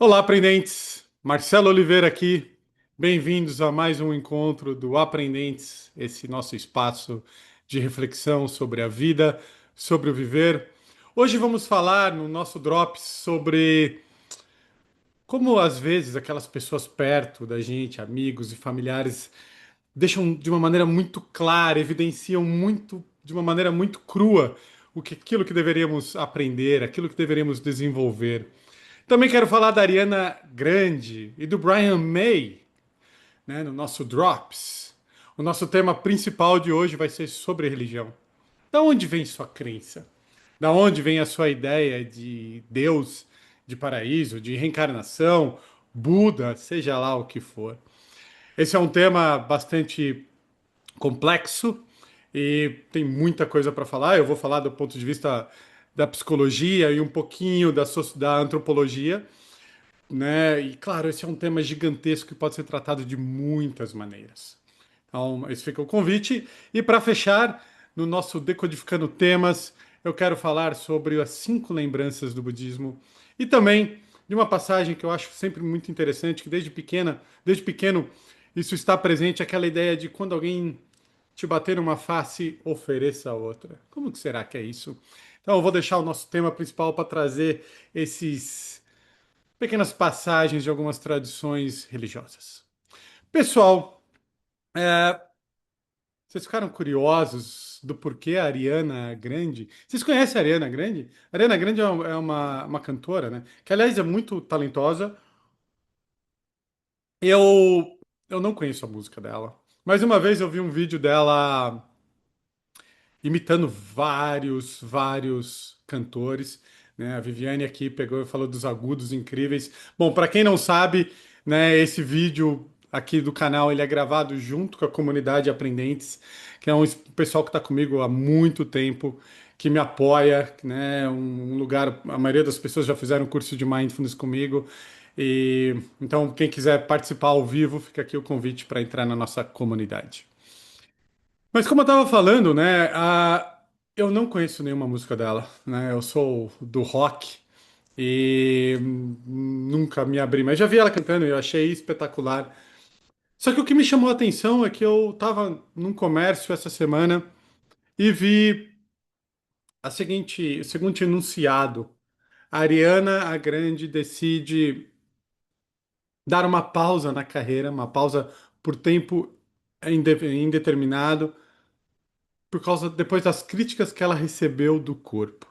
Olá, aprendentes! Marcelo Oliveira aqui. Bem-vindos a mais um encontro do Aprendentes, esse nosso espaço de reflexão sobre a vida, sobre o viver. Hoje vamos falar no nosso Drops sobre como às vezes aquelas pessoas perto da gente, amigos e familiares, deixam de uma maneira muito clara, evidenciam muito, de uma maneira muito crua, aquilo que deveríamos aprender, aquilo que deveríamos desenvolver. Também quero falar da Ariana Grande e do Brian May, né, no nosso Drops. O nosso tema principal de hoje vai ser sobre religião. Da onde vem sua crença? Da onde vem a sua ideia de Deus, de paraíso, de reencarnação, Buda, seja lá o que for? Esse é um tema bastante complexo e tem muita coisa para falar. Eu vou falar do ponto de vista da psicologia e um pouquinho da antropologia, né? E claro, esse é um tema gigantesco que pode ser tratado de muitas maneiras. Então, esse fica o convite. E para fechar, no nosso Decodificando Temas, eu quero falar sobre as 5 lembranças do budismo e também de uma passagem que eu acho sempre muito interessante, que desde pequeno, isso está presente, aquela ideia de quando alguém te bater uma face, ofereça a outra. Como que será que é isso? Então, eu vou deixar o nosso tema principal para trazer esses pequenas passagens de algumas tradições religiosas. Pessoal, vocês ficaram curiosos do porquê a Ariana Grande? Vocês conhecem a Ariana Grande? A Ariana Grande é uma cantora, né? Que, aliás, é muito talentosa. Eu não conheço a música dela. Mas uma vez eu vi um vídeo dela imitando vários cantores, né? A Viviane aqui pegou e falou dos agudos incríveis. Bom, para quem não sabe, né, esse vídeo aqui do canal ele é gravado junto com a comunidade Aprendentes, que é um pessoal que está comigo há muito tempo, que me apoia, né? Um lugar, a maioria das pessoas já fizeram curso de Mindfulness comigo. E então, quem quiser participar ao vivo, fica aqui o convite para entrar na nossa comunidade. Mas como eu estava falando, né, eu não conheço nenhuma música dela, né? Eu sou do rock e nunca me abri, mas já vi ela cantando e eu achei espetacular. Só que o que me chamou a atenção é que eu estava num comércio essa semana e vi o seguinte enunciado: a Ariana a Grande decide dar uma pausa na carreira, uma pausa por tempo indeterminado, por causa depois das críticas que ela recebeu do corpo.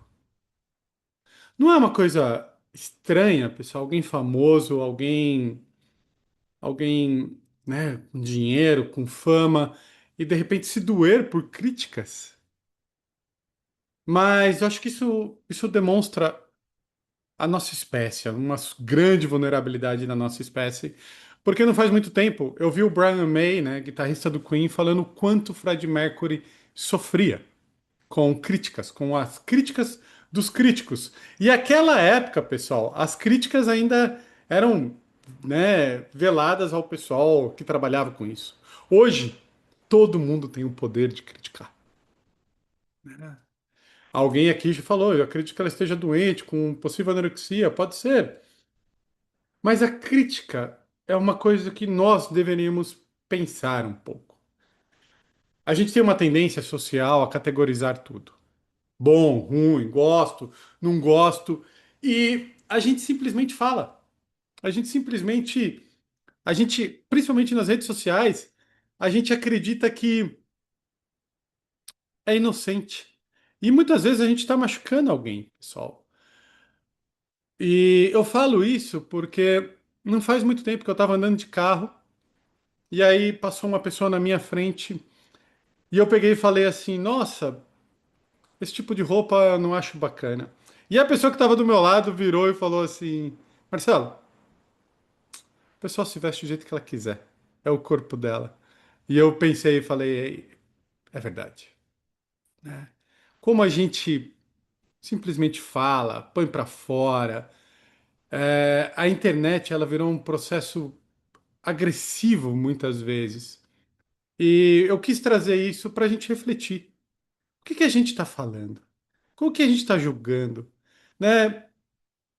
Não é uma coisa estranha, pessoal? Alguém famoso, alguém, né, com dinheiro, com fama, e de repente se doer por críticas. Mas eu acho que isso demonstra a nossa espécie, uma grande vulnerabilidade da nossa espécie. Porque não faz muito tempo eu vi o Brian May, né, guitarrista do Queen, falando o quanto o Freddie Mercury sofria com críticas, com as críticas dos críticos. E aquela época, pessoal, as críticas ainda eram, né, veladas ao pessoal que trabalhava com isso. Hoje, todo mundo tem o poder de criticar. Alguém aqui já falou, eu acredito que ela esteja doente, com possível anorexia, pode ser. Mas a crítica é uma coisa que nós deveríamos pensar um pouco. A gente tem uma tendência social a categorizar tudo. Bom, ruim, gosto, não gosto. E a gente simplesmente fala. A gente simplesmente, principalmente nas redes sociais, a gente acredita que é inocente. E muitas vezes a gente está machucando alguém, pessoal. E eu falo isso porque não faz muito tempo que eu estava andando de carro e aí passou uma pessoa na minha frente e eu peguei e falei assim: Nossa, esse tipo de roupa eu não acho bacana. E a pessoa que estava do meu lado virou e falou assim: Marcelo, a pessoa se veste do jeito que ela quiser. É o corpo dela. E eu pensei e falei: É verdade. Como a gente simplesmente fala, põe pra fora. A internet ela virou um processo agressivo muitas vezes. E eu quis trazer isso para a gente refletir. O que que a gente está falando? Como que a gente está julgando? Né?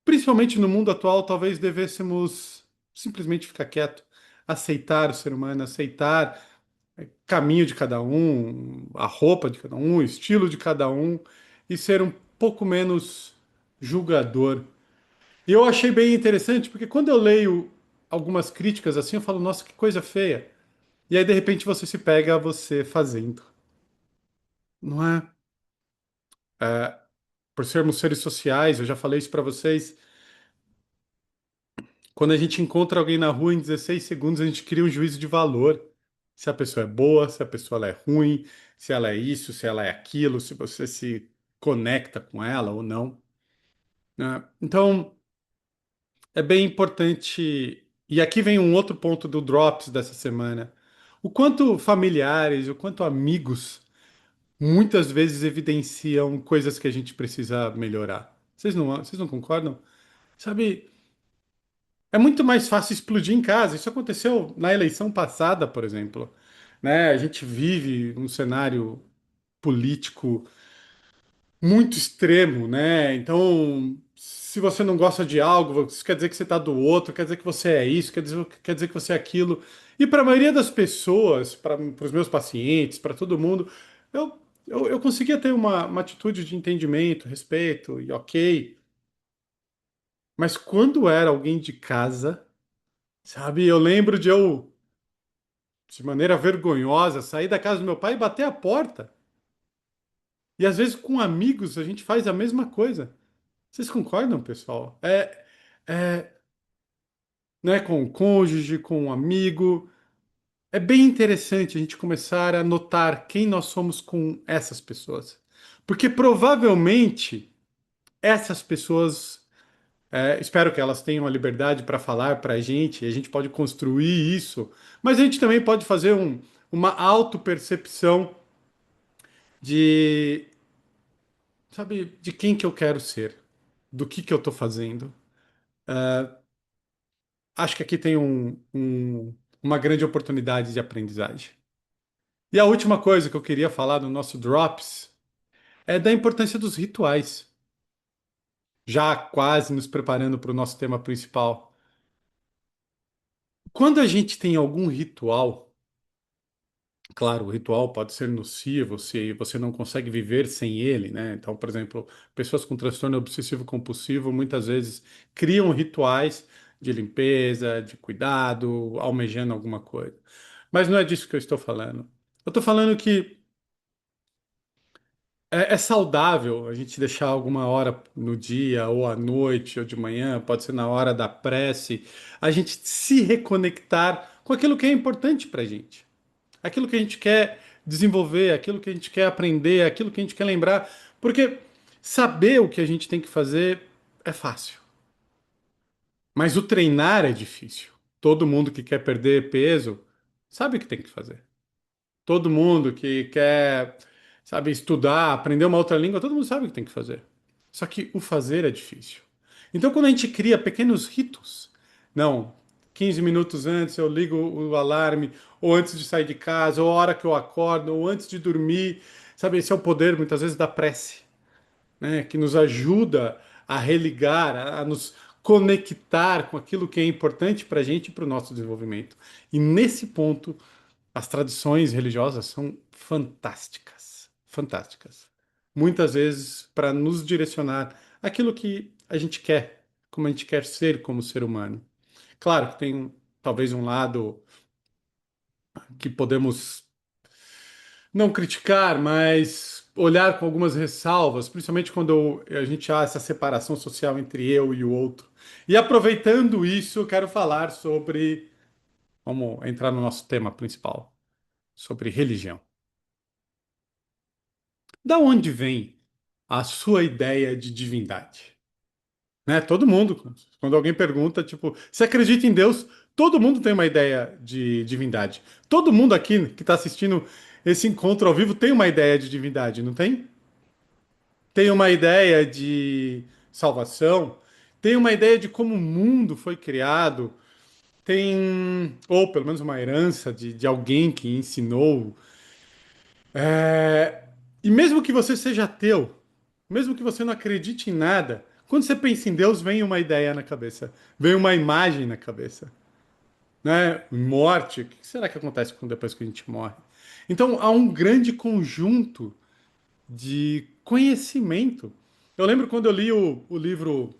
principalmente no mundo atual, talvez devêssemos simplesmente ficar quieto, aceitar o ser humano, aceitar o caminho de cada um, a roupa de cada um, o estilo de cada um e ser um pouco menos julgador. E eu achei bem interessante, porque quando eu leio algumas críticas assim, eu falo, nossa, que coisa feia. E aí, de repente, você se pega você fazendo, não é? Por sermos seres sociais, eu já falei isso para vocês. Quando a gente encontra alguém na rua em 16 segundos, a gente cria um juízo de valor. Se a pessoa é boa, se a pessoa ela é ruim, se ela é isso, se ela é aquilo, se você se conecta com ela ou não, né? Então, é bem importante. E aqui vem um outro ponto do Drops dessa semana. O quanto familiares, o quanto amigos muitas vezes evidenciam coisas que a gente precisa melhorar. Vocês não concordam? Sabe, é muito mais fácil explodir em casa. Isso aconteceu na eleição passada, por exemplo, né? A gente vive um cenário político muito extremo, né? Então, se você não gosta de algo, isso quer dizer que você está do outro, quer dizer que você é isso, quer dizer que você é aquilo. E para a maioria das pessoas, para os meus pacientes, para todo mundo, eu conseguia ter uma atitude de entendimento, respeito e ok. Mas quando era alguém de casa, sabe, eu lembro de eu, de maneira vergonhosa, sair da casa do meu pai e bater a porta. E às vezes com amigos a gente faz a mesma coisa. Vocês concordam, pessoal? É, né, com o cônjuge, com um amigo. É bem interessante a gente começar a notar quem nós somos com essas pessoas. Porque provavelmente essas pessoas, espero que elas tenham a liberdade para falar para a gente pode construir isso, mas a gente também pode fazer uma autopercepção de, sabe, de quem que eu quero ser, do que eu estou fazendo. Acho que aqui tem uma grande oportunidade de aprendizagem. E a última coisa que eu queria falar no nosso Drops é da importância dos rituais, já quase nos preparando para o nosso tema principal. Quando a gente tem algum ritual, claro, o ritual pode ser nocivo se você não consegue viver sem ele, né? Então, por exemplo, pessoas com transtorno obsessivo compulsivo muitas vezes criam rituais de limpeza, de cuidado, almejando alguma coisa. Mas não é disso que eu estou falando. Eu estou falando que é saudável a gente deixar alguma hora no dia, ou à noite, ou de manhã, pode ser na hora da prece, a gente se reconectar com aquilo que é importante para a gente, aquilo que a gente quer desenvolver, aquilo que a gente quer aprender, aquilo que a gente quer lembrar, porque saber o que a gente tem que fazer é fácil, mas o treinar é difícil. Todo mundo que quer perder peso sabe o que tem que fazer. Todo mundo que quer, sabe, estudar, aprender uma outra língua, todo mundo sabe o que tem que fazer. Só que o fazer é difícil. Então, quando a gente cria pequenos ritos, não, 15 minutos antes eu ligo o alarme, ou antes de sair de casa, ou a hora que eu acordo, ou antes de dormir, sabe, esse é o poder muitas vezes da prece, né, que nos ajuda a religar, a nos conectar com aquilo que é importante para a gente e para o nosso desenvolvimento. E nesse ponto, as tradições religiosas são fantásticas, fantásticas. Muitas vezes para nos direcionar aquilo que a gente quer, como a gente quer ser como ser humano. Claro que tem talvez um lado que podemos não criticar, mas olhar com algumas ressalvas, principalmente quando a gente há essa separação social entre eu e o outro. E aproveitando isso, eu quero falar sobre, vamos entrar no nosso tema principal, sobre religião. Da onde vem a sua ideia de divindade? Né? Todo mundo, quando alguém pergunta, tipo, você acredita em Deus? Todo mundo tem uma ideia de divindade. Todo mundo aqui que está assistindo esse encontro ao vivo tem uma ideia de divindade, não tem? Tem uma ideia de salvação, tem uma ideia de como o mundo foi criado, tem, ou pelo menos uma herança de alguém que ensinou. E mesmo que você seja ateu, mesmo que você não acredite em nada, Quando você pensa em Deus, vem uma ideia na cabeça, vem uma imagem na cabeça, né? Morte, o que será que acontece depois que a gente morre? Então, há um grande conjunto de conhecimento. Eu lembro quando eu li o livro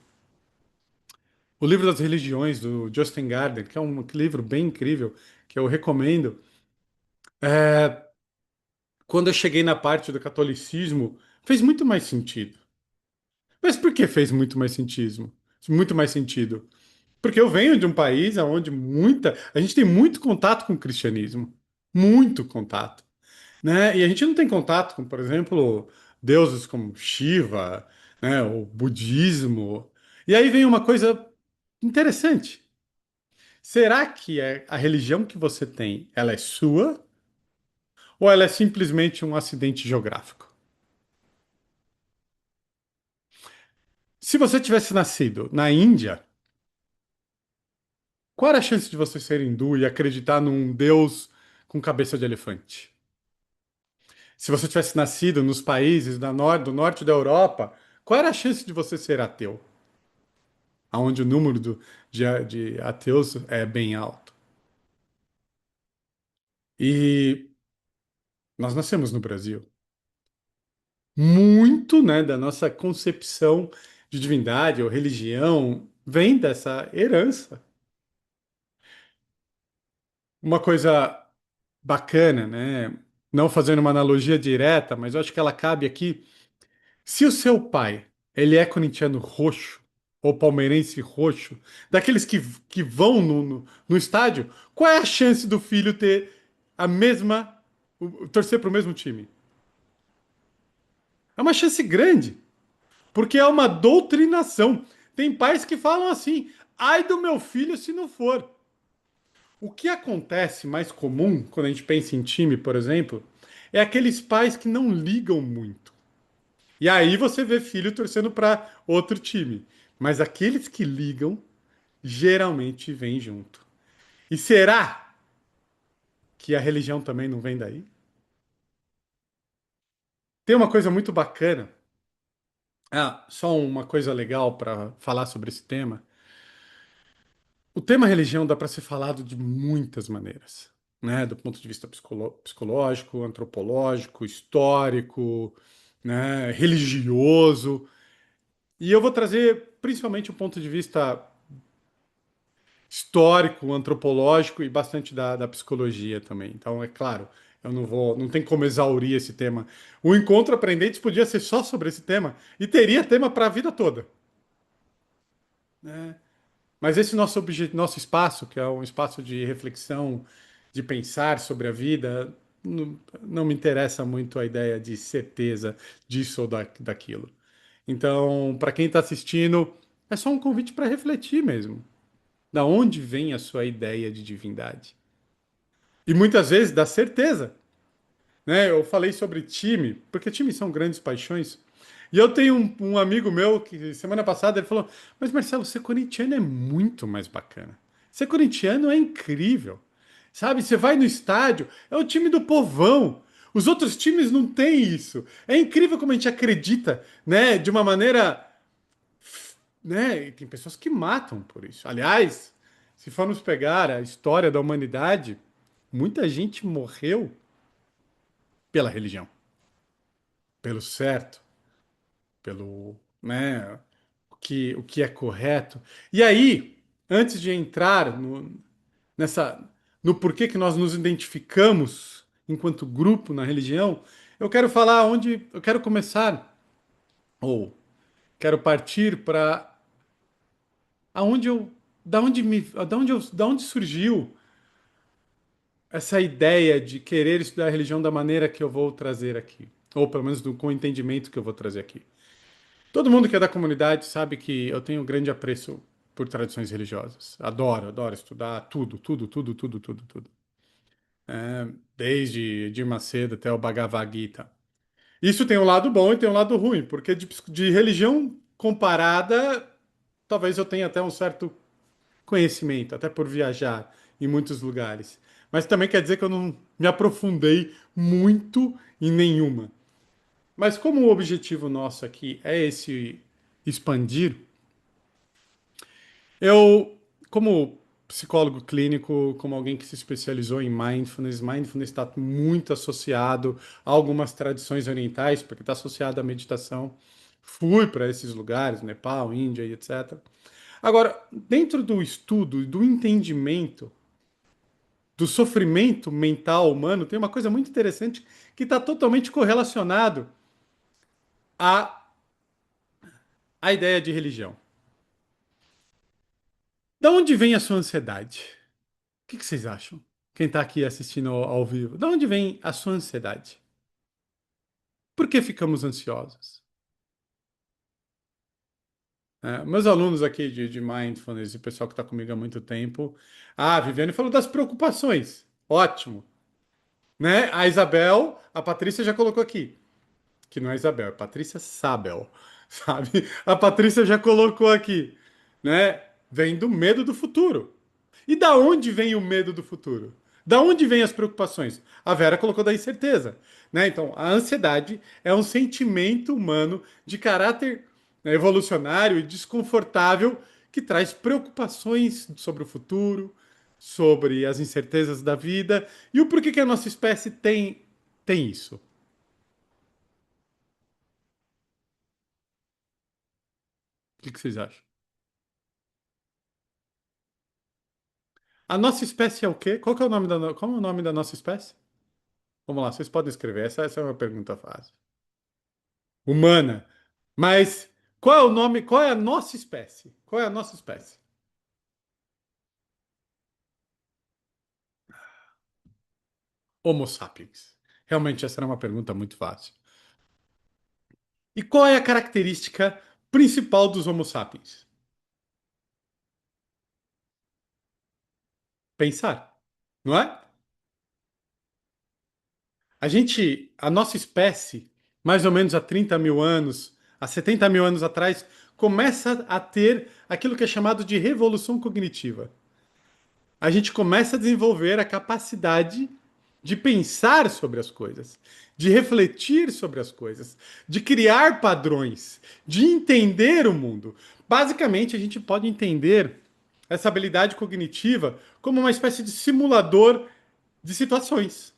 das religiões do Justin Gardner, que é um livro bem incrível, que eu recomendo. Quando eu cheguei na parte do catolicismo, fez muito mais sentido. Mas por que fez muito mais sentido? Muito mais sentido. Porque eu venho de um país onde a gente tem muito contato com o cristianismo, muito contato, né? E a gente não tem contato com, por exemplo, deuses como Shiva, né? O budismo. E aí vem uma coisa interessante. Será que a religião que você tem, ela é sua ou ela é simplesmente um acidente geográfico? Se você tivesse nascido na Índia, qual era a chance de você ser hindu e acreditar num deus com cabeça de elefante? Se você tivesse nascido nos países do norte da Europa, qual era a chance de você ser ateu? Onde o número de ateus é bem alto. E nós nascemos no Brasil. Muito, né, da nossa concepção de divindade ou religião vem dessa herança. Uma coisa bacana, né? Não fazendo uma analogia direta, mas eu acho que ela cabe aqui. Se o seu pai, ele é corintiano roxo ou palmeirense roxo, daqueles que vão no estádio, qual é a chance do filho ter a mesma, torcer para o mesmo time? É uma chance grande, porque é uma doutrinação. Tem pais que falam assim: ai do meu filho se não for. O que acontece mais comum quando a gente pensa em time, por exemplo, é aqueles pais que não ligam muito. E aí você vê filho torcendo para outro time. Mas aqueles que ligam geralmente vêm junto. E será que a religião também não vem daí? Tem uma coisa muito bacana. Ah, só uma coisa legal para falar sobre esse tema. O tema religião dá para ser falado de muitas maneiras, né? Do ponto de vista psicológico, antropológico, histórico, né? Religioso. E eu vou trazer principalmente o ponto de vista histórico, antropológico e bastante da psicologia também. Então, é claro, eu não tem como exaurir esse tema. O Encontro Aprendentes podia ser só sobre esse tema e teria tema para a vida toda, né? Mas esse nosso espaço, que é um espaço de reflexão, de pensar sobre a vida, não me interessa muito a ideia de certeza disso ou daquilo. Então, para quem está assistindo, é só um convite para refletir mesmo. Da onde vem a sua ideia de divindade? E muitas vezes dá certeza, né? Eu falei sobre time, porque times são grandes paixões. E eu tenho um amigo meu que semana passada ele falou: Mas Marcelo, ser corintiano é muito mais bacana. Ser corintiano é incrível. Sabe, você vai no estádio, é o time do povão. Os outros times não têm isso. É incrível como a gente acredita, né? De uma maneira, né? E tem pessoas que matam por isso. Aliás, se formos pegar a história da humanidade, muita gente morreu pela religião, pelo certo, pelo, né, o que é correto. E aí, antes de entrar nessa, no porquê que nós nos identificamos enquanto grupo na religião, eu quero falar onde eu quero começar, ou quero partir para aonde eu, da onde surgiu essa ideia de querer estudar a religião da maneira que eu vou trazer aqui, ou pelo menos com o entendimento que eu vou trazer aqui. Todo mundo que é da comunidade sabe que eu tenho um grande apreço por tradições religiosas. Adoro, adoro estudar tudo, tudo, tudo, tudo, tudo, tudo. Desde Edir Macedo até o Bhagavad Gita. Isso tem um lado bom e tem um lado ruim, porque de religião comparada, talvez eu tenha até um certo conhecimento, até por viajar em muitos lugares. Mas também quer dizer que eu não me aprofundei muito em nenhuma. Mas como o objetivo nosso aqui é esse expandir, eu, como psicólogo clínico, como alguém que se especializou em mindfulness, mindfulness está muito associado a algumas tradições orientais, porque está associado à meditação. Fui para esses lugares, Nepal, Índia e etc. Agora, dentro do estudo e do entendimento do sofrimento mental humano, tem uma coisa muito interessante que está totalmente correlacionado à, à ideia de religião. Da onde vem a sua ansiedade? O que vocês acham? Quem está aqui assistindo ao vivo, da onde vem a sua ansiedade? Por que ficamos ansiosos? Meus alunos aqui de Mindfulness e o pessoal que está comigo há muito tempo. Ah, a Viviane falou das preocupações. Ótimo. Né? A Isabel, a Patrícia já colocou aqui. Que não é Isabel, é Patrícia Sabel. Sabe? A Patrícia já colocou aqui. Né? Vem do medo do futuro. E da onde vem o medo do futuro? Da onde vem as preocupações? A Vera colocou da incerteza, né? Então, a ansiedade é um sentimento humano de caráter, né, evolucionário e desconfortável que traz preocupações sobre o futuro, sobre as incertezas da vida e o porquê que a nossa espécie tem isso. O que vocês acham? A nossa espécie é o quê? Qual que é o nome qual é o nome da nossa espécie? Vamos lá, vocês podem escrever. Essa é uma pergunta fácil. Humana. Mas qual é o nome? Qual é a nossa espécie? Qual é a nossa espécie? Homo sapiens. Realmente, essa era uma pergunta muito fácil. E qual é a característica principal dos Homo sapiens? Pensar, não é? A nossa espécie, mais ou menos há 30 mil anos, há 70 mil anos atrás, começa a ter aquilo que é chamado de revolução cognitiva. A gente começa a desenvolver a capacidade de pensar sobre as coisas, de refletir sobre as coisas, de criar padrões, de entender o mundo. Basicamente, a gente pode entender essa habilidade cognitiva como uma espécie de simulador de situações,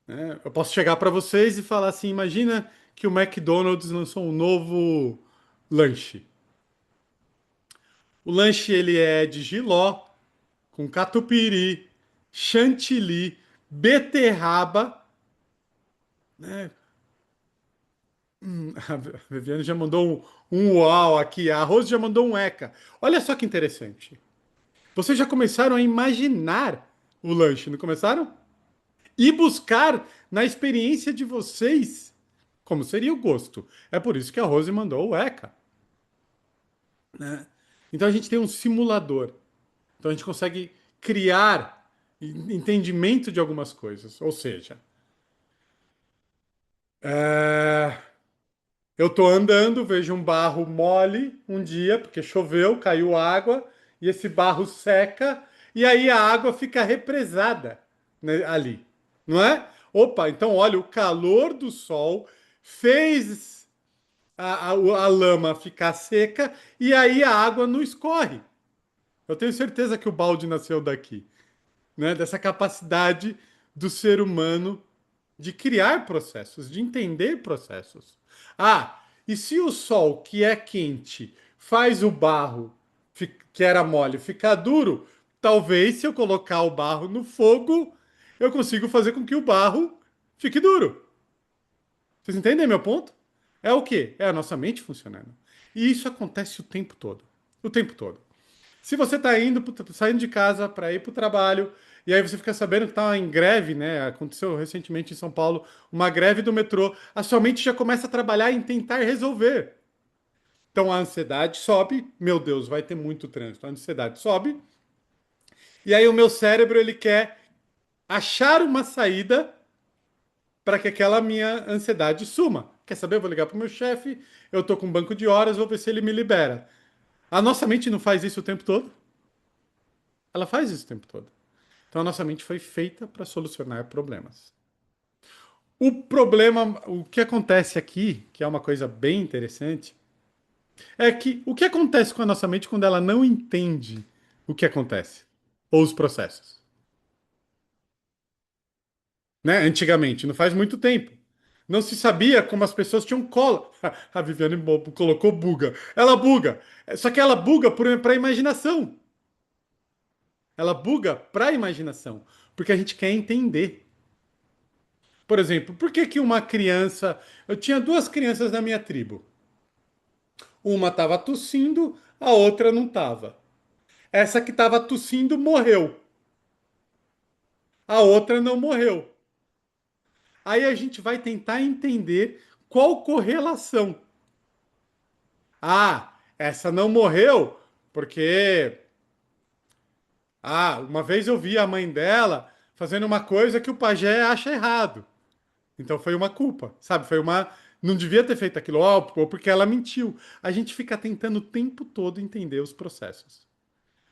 né? Eu posso chegar para vocês e falar assim: imagina que o McDonald's lançou um novo lanche. O lanche ele é de jiló, com catupiry, chantilly, beterraba, né? A Viviane já mandou um uau aqui, a Rose já mandou um eca. Olha só que interessante. Vocês já começaram a imaginar o lanche, não começaram? E buscar na experiência de vocês como seria o gosto. É por isso que a Rose mandou o eca, né? Então a gente tem um simulador. Então a gente consegue criar entendimento de algumas coisas. Ou seja, é, eu tô andando, vejo um barro mole um dia, porque choveu, caiu água, e esse barro seca, e aí a água fica represada, né, ali, não é? Opa, então olha, o calor do sol fez a lama ficar seca, e aí a água não escorre. Eu tenho certeza que o balde nasceu daqui, né? Dessa capacidade do ser humano de criar processos, de entender processos. Ah, e se o sol, que é quente, faz o barro que era mole ficar duro, talvez se eu colocar o barro no fogo, eu consigo fazer com que o barro fique duro. Vocês entendem meu ponto? É o quê? É a nossa mente funcionando. E isso acontece o tempo todo. O tempo todo. Se você está saindo de casa para ir para o trabalho, e aí você fica sabendo que está em greve, né? Aconteceu recentemente em São Paulo uma greve do metrô, a sua mente já começa a trabalhar em tentar resolver. Então a ansiedade sobe, meu Deus, vai ter muito trânsito. A ansiedade sobe, e aí o meu cérebro ele quer achar uma saída para que aquela minha ansiedade suma. Quer saber? Eu vou ligar para o meu chefe, eu estou com um banco de horas, vou ver se ele me libera. A nossa mente não faz isso o tempo todo? Ela faz isso o tempo todo. Então a nossa mente foi feita para solucionar problemas. O problema, o que acontece aqui, que é uma coisa bem interessante, é que o que acontece com a nossa mente quando ela não entende o que acontece, ou os processos, né? Antigamente, não faz muito tempo. Não se sabia como as pessoas tinham cola. A Viviane colocou buga. Ela buga. Só que ela buga para a imaginação. Ela buga para a imaginação. Porque a gente quer entender. Por exemplo, por que que uma criança. Eu tinha duas crianças na minha tribo. Uma estava tossindo, a outra não estava. Essa que estava tossindo morreu. A outra não morreu. Aí a gente vai tentar entender qual correlação. Ah, essa não morreu porque uma vez eu vi a mãe dela fazendo uma coisa que o pajé acha errado. Então foi uma culpa, sabe? Foi uma não devia ter feito aquilo, ó, ou porque ela mentiu. A gente fica tentando o tempo todo entender os processos.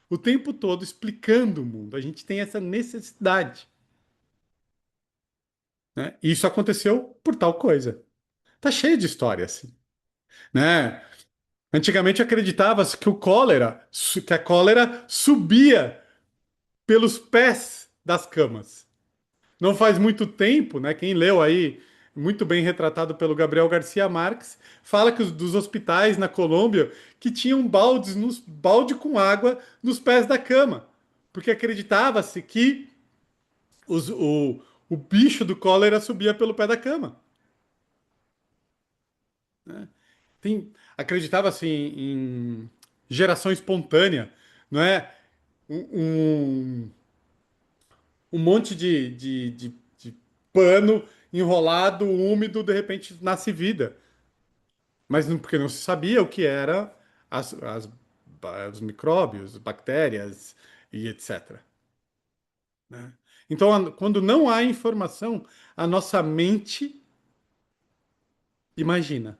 O tempo todo explicando o mundo. A gente tem essa necessidade, né? E isso aconteceu por tal coisa. Tá cheio de histórias, assim, né? Antigamente acreditava-se que que a cólera subia pelos pés das camas. Não faz muito tempo, né? Quem leu aí, muito bem retratado pelo Gabriel Garcia Marques, fala que dos hospitais na Colômbia que tinham balde com água nos pés da cama, porque acreditava-se que os- o, o bicho do cólera subia pelo pé da cama. Acreditava-se em geração espontânea, não é? Um, um monte de pano enrolado, úmido, de repente nasce vida. Mas porque não se sabia o que era os micróbios, bactérias e etc, né? Então, quando não há informação, a nossa mente imagina.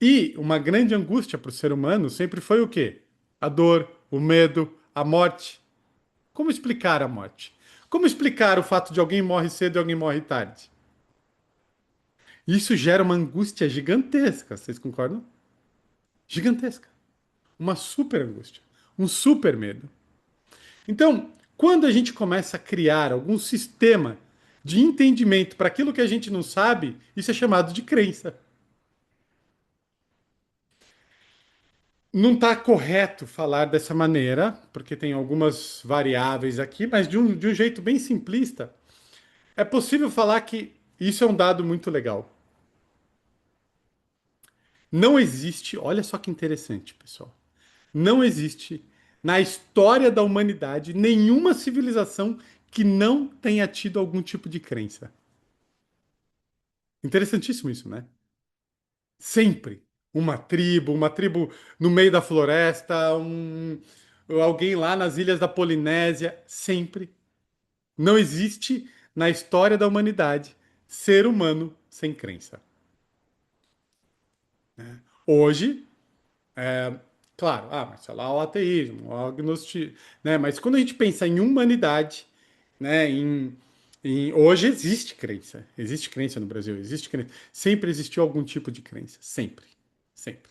E uma grande angústia para o ser humano sempre foi o quê? A dor, o medo, a morte. Como explicar a morte? Como explicar o fato de alguém morre cedo e alguém morre tarde? Isso gera uma angústia gigantesca, vocês concordam? Gigantesca. Uma super angústia. Um super medo. Então, quando a gente começa a criar algum sistema de entendimento para aquilo que a gente não sabe, isso é chamado de crença. Não está correto falar dessa maneira, porque tem algumas variáveis aqui, mas de um jeito bem simplista, é possível falar que isso é um dado muito legal. Não existe, olha só que interessante, pessoal. Não existe na história da humanidade nenhuma civilização que não tenha tido algum tipo de crença. Interessantíssimo isso, né? Sempre. Uma tribo no meio da floresta, alguém lá nas ilhas da Polinésia, sempre. Não existe na história da humanidade ser humano sem crença. Hoje, claro, mas sei lá, o ateísmo, o agnosticismo, né? Mas quando a gente pensa em humanidade, né, hoje existe crença no Brasil, existe crença, sempre existiu algum tipo de crença, sempre, sempre.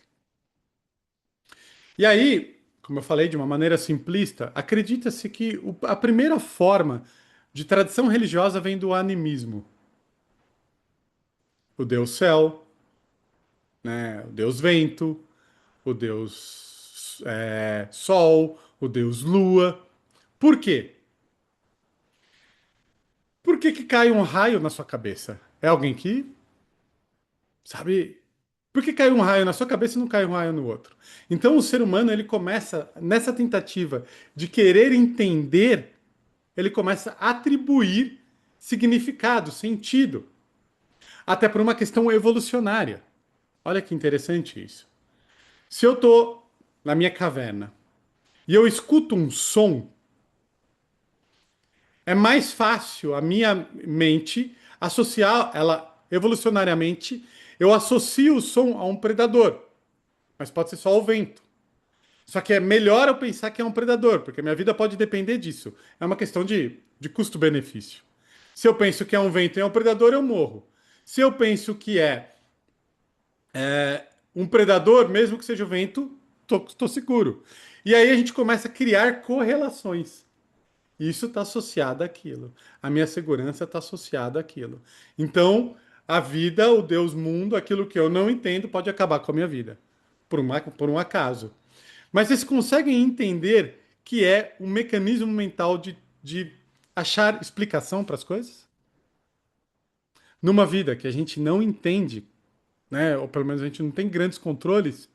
E aí, como eu falei de uma maneira simplista, acredita-se que a primeira forma de tradição religiosa vem do animismo, o deus céu, né, o deus vento, o deus sol, o deus lua. Por quê? Por que que cai um raio na sua cabeça? É alguém que sabe? Por que cai um raio na sua cabeça e não cai um raio no outro? Então o ser humano ele começa nessa tentativa de querer entender, ele começa a atribuir significado, sentido, até por uma questão evolucionária. Olha que interessante isso. Se eu estou na minha caverna e eu escuto um som, é mais fácil a minha mente associar ela evolucionariamente. Eu associo o som a um predador, mas pode ser só o vento. Só que é melhor eu pensar que é um predador, porque minha vida pode depender disso. É uma questão de custo-benefício. Se eu penso que é um vento e é um predador, eu morro. Se eu penso que é um predador, mesmo que seja o vento, tô seguro. E aí a gente começa a criar correlações. Isso está associado àquilo. A minha segurança está associada àquilo. Então, a vida, o Deus mundo, aquilo que eu não entendo, pode acabar com a minha vida, por um acaso. Mas vocês conseguem entender que é um mecanismo mental de achar explicação para as coisas? Numa vida que a gente não entende, né, ou pelo menos a gente não tem grandes controles,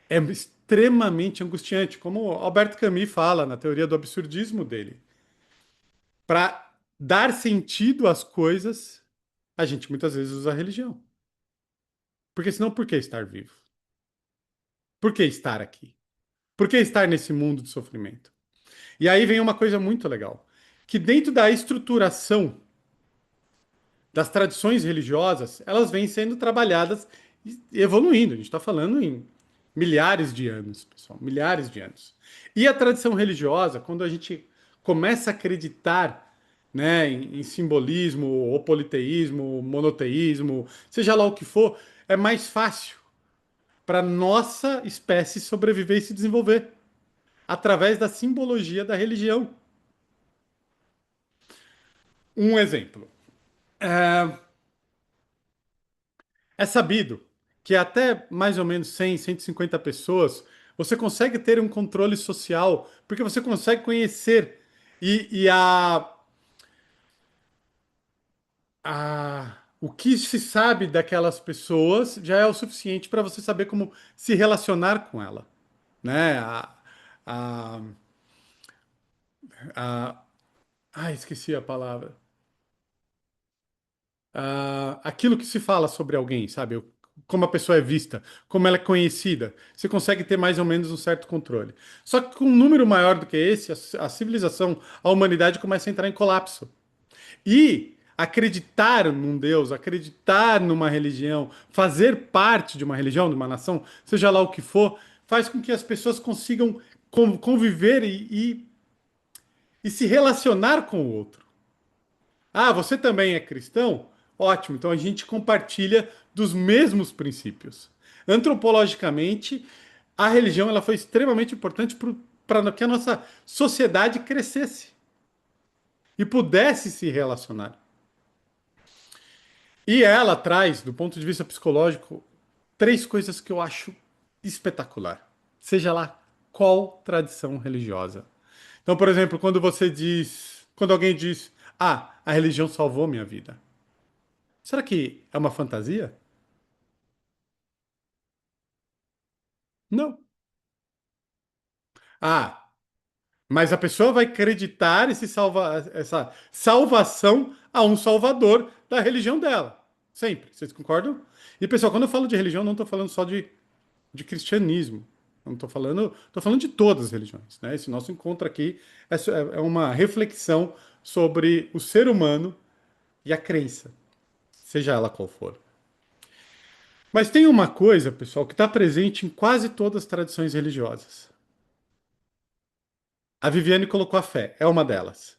é extremamente angustiante, como Albert Camus fala na teoria do absurdismo dele. Para dar sentido às coisas, a gente muitas vezes usa a religião. Porque senão, por que estar vivo? Por que estar aqui? Por que estar nesse mundo de sofrimento? E aí vem uma coisa muito legal, que dentro da estruturação das tradições religiosas, elas vêm sendo trabalhadas e evoluindo. A gente está falando em milhares de anos, pessoal, milhares de anos. E a tradição religiosa, quando a gente começa a acreditar, né, em simbolismo, ou politeísmo, monoteísmo, seja lá o que for, é mais fácil para nossa espécie sobreviver e se desenvolver através da simbologia da religião. Um exemplo. É sabido que até mais ou menos 100, 150 pessoas, você consegue ter um controle social, porque você consegue conhecer o que se sabe daquelas pessoas já é o suficiente para você saber como se relacionar com ela, né? A, esqueci a palavra. Aquilo que se fala sobre alguém, sabe? Como a pessoa é vista, como ela é conhecida. Você consegue ter mais ou menos um certo controle. Só que com um número maior do que esse, a civilização, a humanidade começa a entrar em colapso. E acreditar num Deus, acreditar numa religião, fazer parte de uma religião, de uma nação, seja lá o que for, faz com que as pessoas consigam conviver e se relacionar com o outro. Ah, você também é cristão? Ótimo, então a gente compartilha dos mesmos princípios. Antropologicamente, a religião ela foi extremamente importante para que a nossa sociedade crescesse e pudesse se relacionar. E ela traz, do ponto de vista psicológico, três coisas que eu acho espetacular. Seja lá qual tradição religiosa. Então, por exemplo, quando alguém diz, a religião salvou minha vida. Será que é uma fantasia? Não. Ah, mas a pessoa vai acreditar essa salvação a um salvador da religião dela. Sempre. Vocês concordam? E, pessoal, quando eu falo de religião, não estou falando só de cristianismo. Não estou falando de todas as religiões, né? Esse nosso encontro aqui é uma reflexão sobre o ser humano e a crença, seja ela qual for. Mas tem uma coisa, pessoal, que está presente em quase todas as tradições religiosas. A Viviane colocou a fé, é uma delas.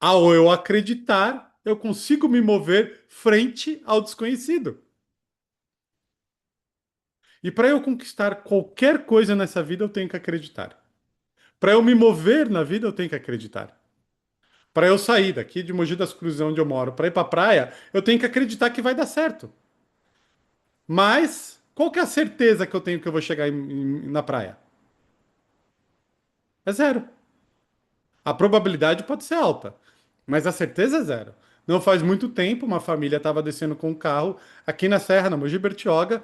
Ao eu acreditar, eu consigo me mover frente ao desconhecido. E para eu conquistar qualquer coisa nessa vida, eu tenho que acreditar. Para eu me mover na vida, eu tenho que acreditar. Para eu sair daqui de Mogi das Cruzes, onde eu moro, para ir para a praia, eu tenho que acreditar que vai dar certo. Mas qual que é a certeza que eu tenho que eu vou chegar na praia? É zero. A probabilidade pode ser alta, mas a certeza é zero. Não faz muito tempo, uma família estava descendo com um carro aqui na Serra, na Mogi Bertioga,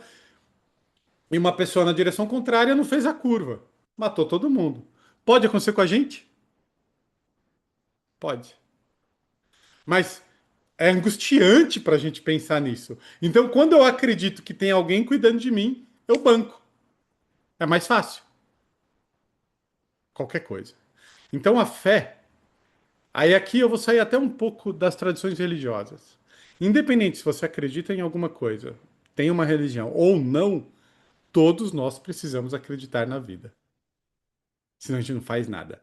e uma pessoa na direção contrária não fez a curva. Matou todo mundo. Pode acontecer com a gente? Pode. Mas é angustiante para a gente pensar nisso. Então, quando eu acredito que tem alguém cuidando de mim, eu banco. É mais fácil. Qualquer coisa. Então, a fé. Aí aqui eu vou sair até um pouco das tradições religiosas. Independente se você acredita em alguma coisa, tem uma religião ou não, todos nós precisamos acreditar na vida. Senão a gente não faz nada.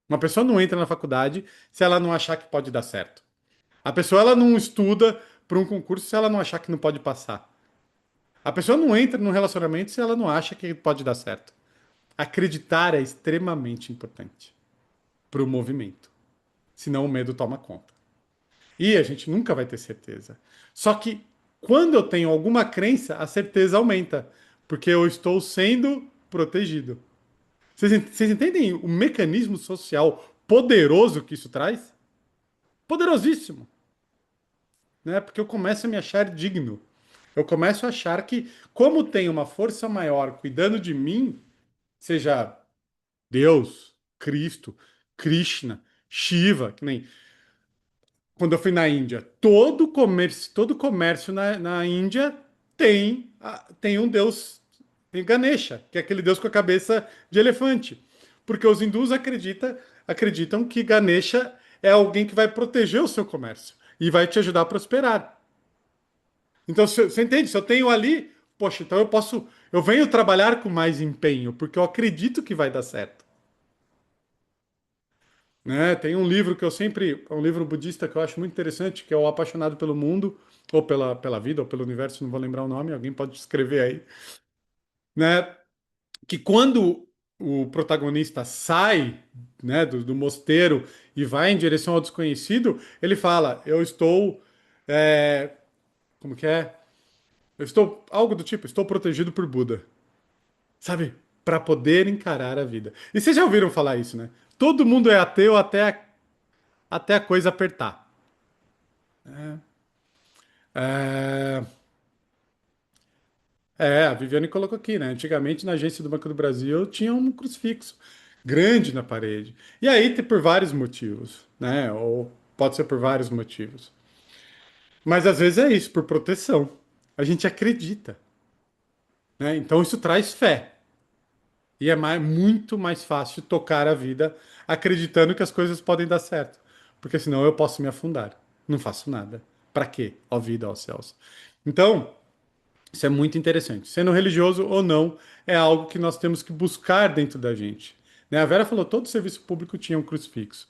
Uma pessoa não entra na faculdade se ela não achar que pode dar certo. A pessoa ela não estuda para um concurso se ela não achar que não pode passar. A pessoa não entra num relacionamento se ela não acha que pode dar certo. Acreditar é extremamente importante para o movimento, senão o medo toma conta. E a gente nunca vai ter certeza. Só que quando eu tenho alguma crença, a certeza aumenta, porque eu estou sendo protegido. Vocês entendem o mecanismo social poderoso que isso traz? Poderosíssimo, né? Porque eu começo a me achar digno. Eu começo a achar que, como tem uma força maior cuidando de mim, seja Deus, Cristo, Krishna, Shiva, que nem quando eu fui na Índia, todo comércio na Índia tem um deus, tem Ganesha, que é aquele deus com a cabeça de elefante. Porque os hindus acreditam que Ganesha é alguém que vai proteger o seu comércio e vai te ajudar a prosperar. Então, você entende? Se eu tenho ali, poxa, então eu venho trabalhar com mais empenho, porque eu acredito que vai dar certo. Né? Tem um livro que eu sempre, um livro budista que eu acho muito interessante, que é O Apaixonado pelo Mundo, ou pela vida, ou pelo universo, não vou lembrar o nome, alguém pode escrever aí, né? Que quando o protagonista sai, né, do mosteiro e vai em direção ao desconhecido, ele fala, eu estou, é, como que é? Eu estou, algo do tipo, estou protegido por Buda, sabe? Para poder encarar a vida. E vocês já ouviram falar isso, né? Todo mundo é ateu até a coisa apertar. É, a Viviane colocou aqui, né? Antigamente, na agência do Banco do Brasil, tinha um crucifixo grande na parede. E aí, tem por vários motivos, né? Ou pode ser por vários motivos. Mas às vezes é isso, por proteção. A gente acredita, né? Então isso traz fé. E é muito mais fácil tocar a vida acreditando que as coisas podem dar certo. Porque senão eu posso me afundar. Não faço nada. Para quê? Ó vida, ó céus. Então, isso é muito interessante. Sendo religioso ou não, é algo que nós temos que buscar dentro da gente. Né? A Vera falou, todo serviço público tinha um crucifixo.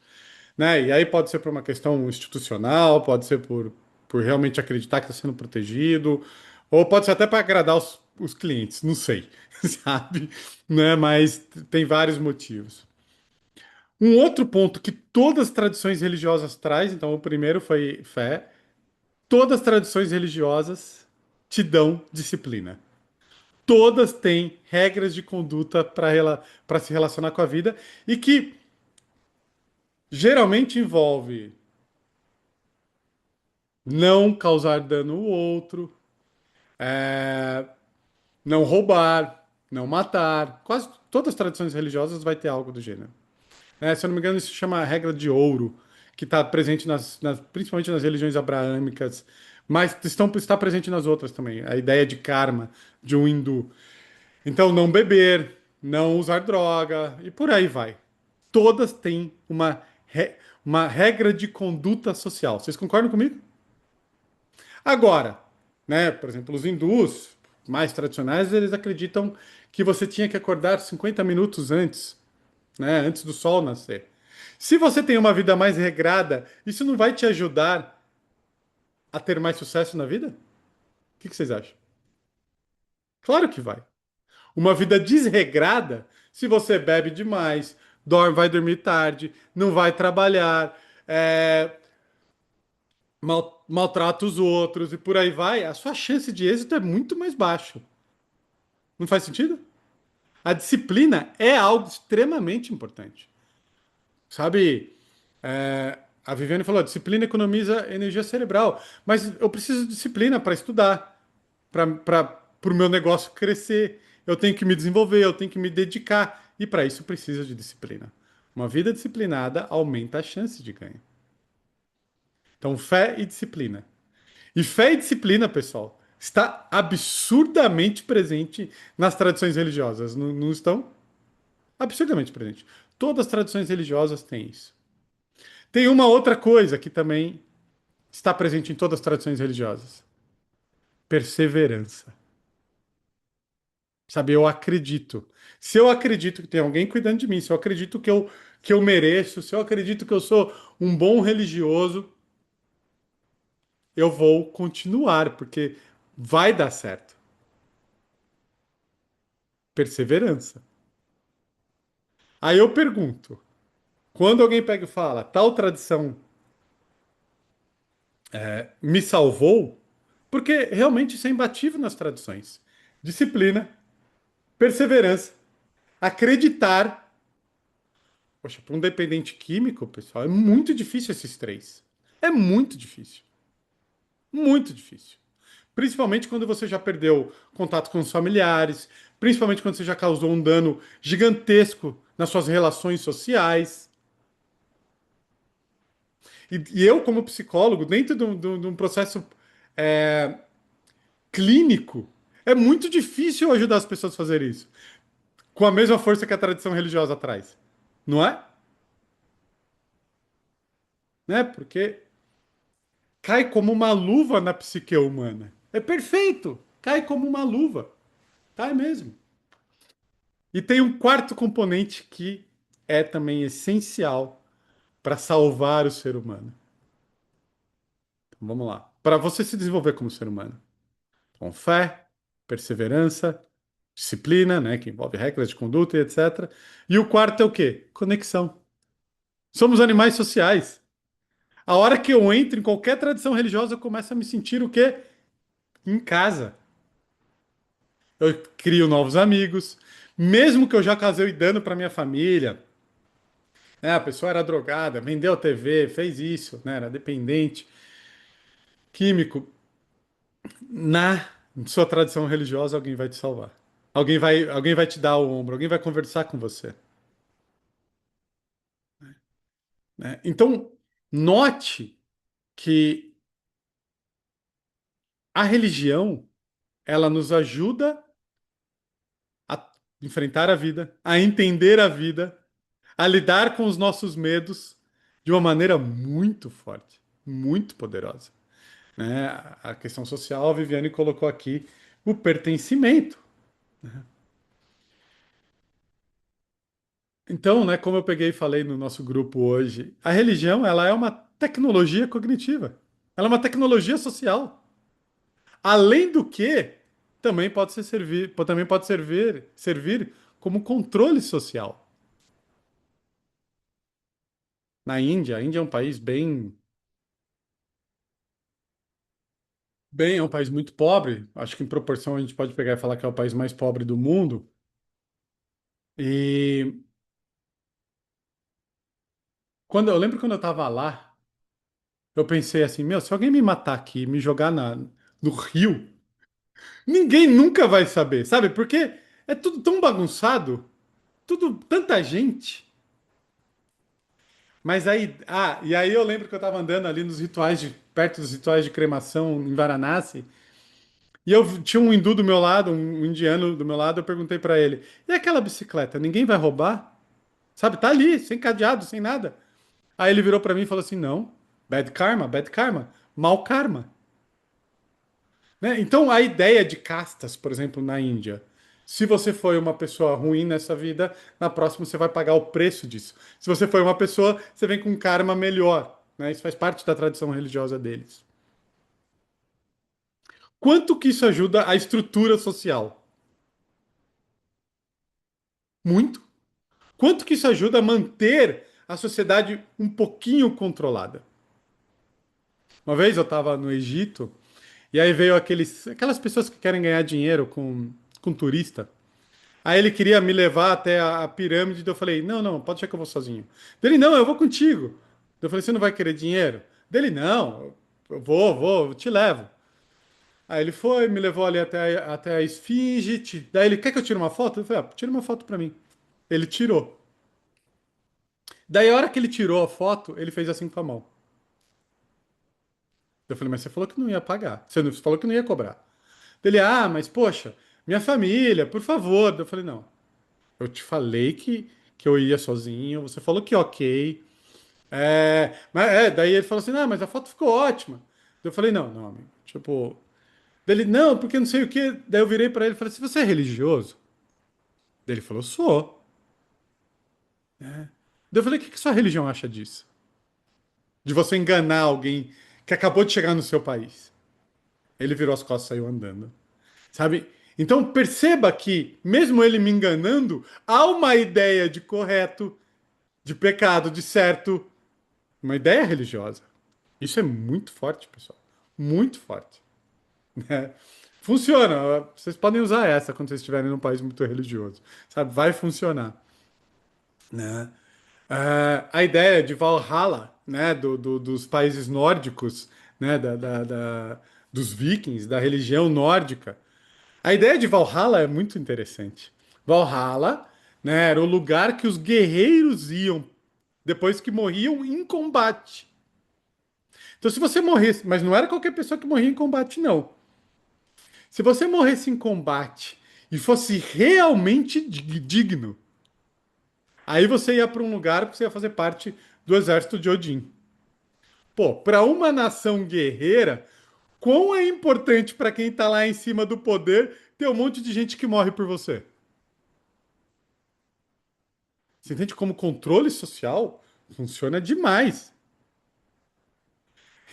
Né? E aí pode ser por uma questão institucional, pode ser por realmente acreditar que está sendo protegido, ou pode ser até para agradar os clientes, não sei, sabe? Né? Mas tem vários motivos. Um outro ponto que todas as tradições religiosas traz, então o primeiro foi fé, todas as tradições religiosas te dão disciplina. Todas têm regras de conduta para se relacionar com a vida e que geralmente envolve não causar dano ao outro, é, não roubar, não matar. Quase todas as tradições religiosas vai ter algo do gênero. Se eu não me engano, isso se chama regra de ouro, que está presente principalmente nas religiões abraâmicas, mas está presente nas outras também. A ideia de karma de um hindu. Então, não beber, não usar droga e por aí vai. Todas têm uma regra de conduta social. Vocês concordam comigo? Agora, né, por exemplo, os hindus mais tradicionais, eles acreditam que você tinha que acordar 50 minutos antes, né, antes do sol nascer. Se você tem uma vida mais regrada, isso não vai te ajudar a ter mais sucesso na vida? O que vocês acham? Claro que vai. Uma vida desregrada, se você bebe demais, vai dormir tarde, não vai trabalhar, maltrata os outros e por aí vai, a sua chance de êxito é muito mais baixa. Não faz sentido? A disciplina é algo extremamente importante. Sabe, a Viviane falou, a disciplina economiza energia cerebral, mas eu preciso de disciplina para estudar, para o meu negócio crescer. Eu tenho que me desenvolver, eu tenho que me dedicar, e para isso precisa de disciplina. Uma vida disciplinada aumenta a chance de ganho. Então, fé e disciplina. E fé e disciplina, pessoal, está absurdamente presente nas tradições religiosas, não estão? Absurdamente presente. Todas as tradições religiosas têm isso. Tem uma outra coisa que também está presente em todas as tradições religiosas: perseverança. Sabe, eu acredito. Se eu acredito que tem alguém cuidando de mim, se eu acredito que eu mereço, se eu acredito que eu sou um bom religioso, eu vou continuar, porque vai dar certo. Perseverança. Aí eu pergunto, quando alguém pega e fala, tal tradição me salvou, porque realmente isso é imbatível nas tradições. Disciplina, perseverança, acreditar. Poxa, para um dependente químico, pessoal, é muito difícil esses três. É muito difícil. Muito difícil. Principalmente quando você já perdeu contato com os familiares, principalmente quando você já causou um dano gigantesco nas suas relações sociais. E eu, como psicólogo, dentro de um processo é, clínico, é muito difícil ajudar as pessoas a fazer isso. Com a mesma força que a tradição religiosa traz. Não é? Né? Porque cai como uma luva na psique humana. É perfeito! Cai como uma luva. Cai mesmo. E tem um quarto componente que é também essencial para salvar o ser humano. Então, vamos lá. Para você se desenvolver como ser humano, com fé, perseverança, disciplina, né, que envolve regras de conduta e etc. E o quarto é o quê? Conexão. Somos animais sociais. A hora que eu entro em qualquer tradição religiosa, eu começo a me sentir o quê? Em casa. Eu crio novos amigos, mesmo que eu já causei dano para minha família. A pessoa era drogada, vendeu a TV, fez isso, né? Era dependente, químico. Na sua tradição religiosa, alguém vai te salvar. Alguém vai te dar o ombro, alguém vai conversar com você, né? Então, note que a religião, ela nos ajuda a enfrentar a vida, a entender a vida, a lidar com os nossos medos de uma maneira muito forte, muito poderosa, né? A questão social, a Viviane colocou aqui o pertencimento. Então, né, como eu peguei e falei no nosso grupo hoje, a religião, ela é uma tecnologia cognitiva. Ela é uma tecnologia social. Além do que, também pode servir como controle social. Na Índia, a Índia é um país é um país muito pobre. Acho que em proporção a gente pode pegar e falar que é o país mais pobre do mundo. E quando eu lembro quando eu estava lá, eu pensei assim, meu, se alguém me matar aqui, e me jogar no rio, ninguém nunca vai saber, sabe? Porque é tudo tão bagunçado, tudo tanta gente. Mas aí, e aí eu lembro que eu estava andando ali perto dos rituais de cremação em Varanasi, e eu tinha um hindu do meu lado, um indiano do meu lado, eu perguntei para ele: "E aquela bicicleta, ninguém vai roubar?" Sabe? Tá ali, sem cadeado, sem nada. Aí ele virou para mim e falou assim: "Não, bad karma, mau karma." Né? Então, a ideia de castas, por exemplo, na Índia, se você foi uma pessoa ruim nessa vida, na próxima você vai pagar o preço disso. Se você foi uma pessoa, você vem com um karma melhor. Né? Isso faz parte da tradição religiosa deles. Quanto que isso ajuda a estrutura social? Muito. Quanto que isso ajuda a manter a sociedade um pouquinho controlada? Uma vez eu estava no Egito e aí veio aquelas pessoas que querem ganhar dinheiro com turista. Aí ele queria me levar até a pirâmide, daí eu falei, não, não, pode ser que eu vou sozinho. Dele, não, eu vou contigo. Daí eu falei, você não vai querer dinheiro? Dele, não, eu vou, eu te levo. Aí ele foi, me levou ali até a esfinge. Daí ele, quer que eu tire uma foto? Eu falei, tira uma foto pra mim. Ele tirou. Daí a hora que ele tirou a foto, ele fez assim com a mão. Eu falei, mas você falou que não ia pagar. Você falou que não ia cobrar. Ele, mas poxa, minha família, por favor. Eu falei, não, eu te falei que eu ia sozinho, você falou que ok. Daí ele falou assim, mas a foto ficou ótima. Eu falei, não, não, amigo. Tipo, Daí ele, não, porque não sei o quê. Daí eu virei pra ele e falei, se você é religioso? Daí ele falou, sou. Daí eu falei, o que que sua religião acha disso? De você enganar alguém que acabou de chegar no seu país. Ele virou as costas e saiu andando. Sabe? Então perceba que, mesmo ele me enganando, há uma ideia de correto, de pecado, de certo, uma ideia religiosa. Isso é muito forte, pessoal. Muito forte. Né? Funciona. Vocês podem usar essa quando vocês estiverem num país muito religioso. Sabe? Vai funcionar. Né? A ideia de Valhalla, né? Dos países nórdicos, né? Dos vikings, da religião nórdica. A ideia de Valhalla é muito interessante. Valhalla, né, era o lugar que os guerreiros iam depois que morriam em combate. Então, se você morresse, mas não era qualquer pessoa que morria em combate, não. Se você morresse em combate e fosse realmente digno, aí você ia para um lugar que você ia fazer parte do exército de Odin. Pô, para uma nação guerreira, quão é importante para quem tá lá em cima do poder ter um monte de gente que morre por você? Você entende como controle social funciona demais.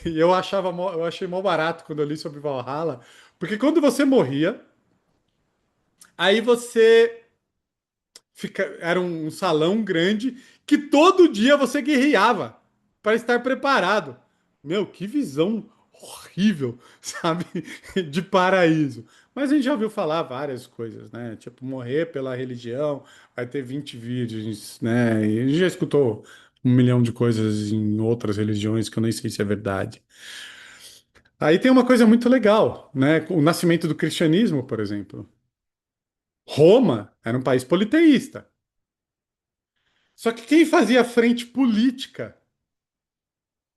E eu achei mó barato quando eu li sobre Valhalla, porque quando você morria, aí você era um salão grande que todo dia você guerreava para estar preparado. Meu, que visão horrível, sabe? De paraíso. Mas a gente já ouviu falar várias coisas, né? Tipo, morrer pela religião, vai ter 20 virgens, né? E a gente já escutou um milhão de coisas em outras religiões que eu nem sei se é verdade. Aí tem uma coisa muito legal, né? O nascimento do cristianismo, por exemplo. Roma era um país politeísta. Só que quem fazia frente política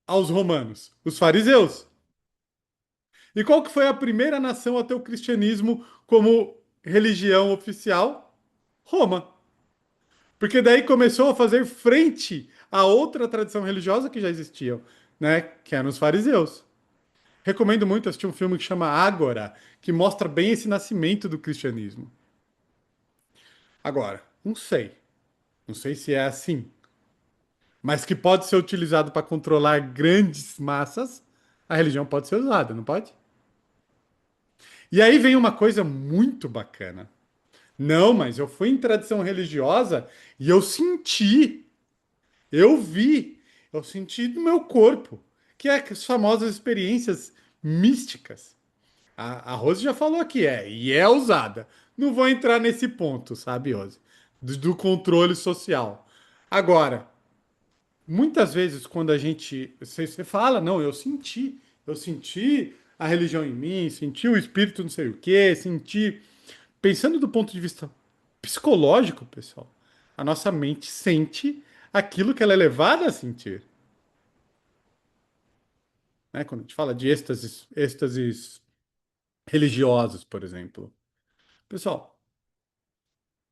aos romanos? Os fariseus. E qual que foi a primeira nação a ter o cristianismo como religião oficial? Roma. Porque daí começou a fazer frente a outra tradição religiosa que já existia, né? Que eram os fariseus. Recomendo muito assistir um filme que chama Ágora, que mostra bem esse nascimento do cristianismo. Agora, não sei. Não sei se é assim. Mas que pode ser utilizado para controlar grandes massas, a religião pode ser usada, não pode? E aí vem uma coisa muito bacana. Não, mas eu fui em tradição religiosa e eu senti, eu vi, eu senti no meu corpo, que é as famosas experiências místicas. A Rose já falou aqui, e é usada. Não vou entrar nesse ponto, sabe, Rose? Do controle social. Agora, muitas vezes, quando a gente. Você fala, não, eu senti a religião em mim, senti o espírito não sei o quê, senti. Pensando do ponto de vista psicológico, pessoal, a nossa mente sente aquilo que ela é levada a sentir. Né? Quando a gente fala de êxtases religiosos, por exemplo. Pessoal,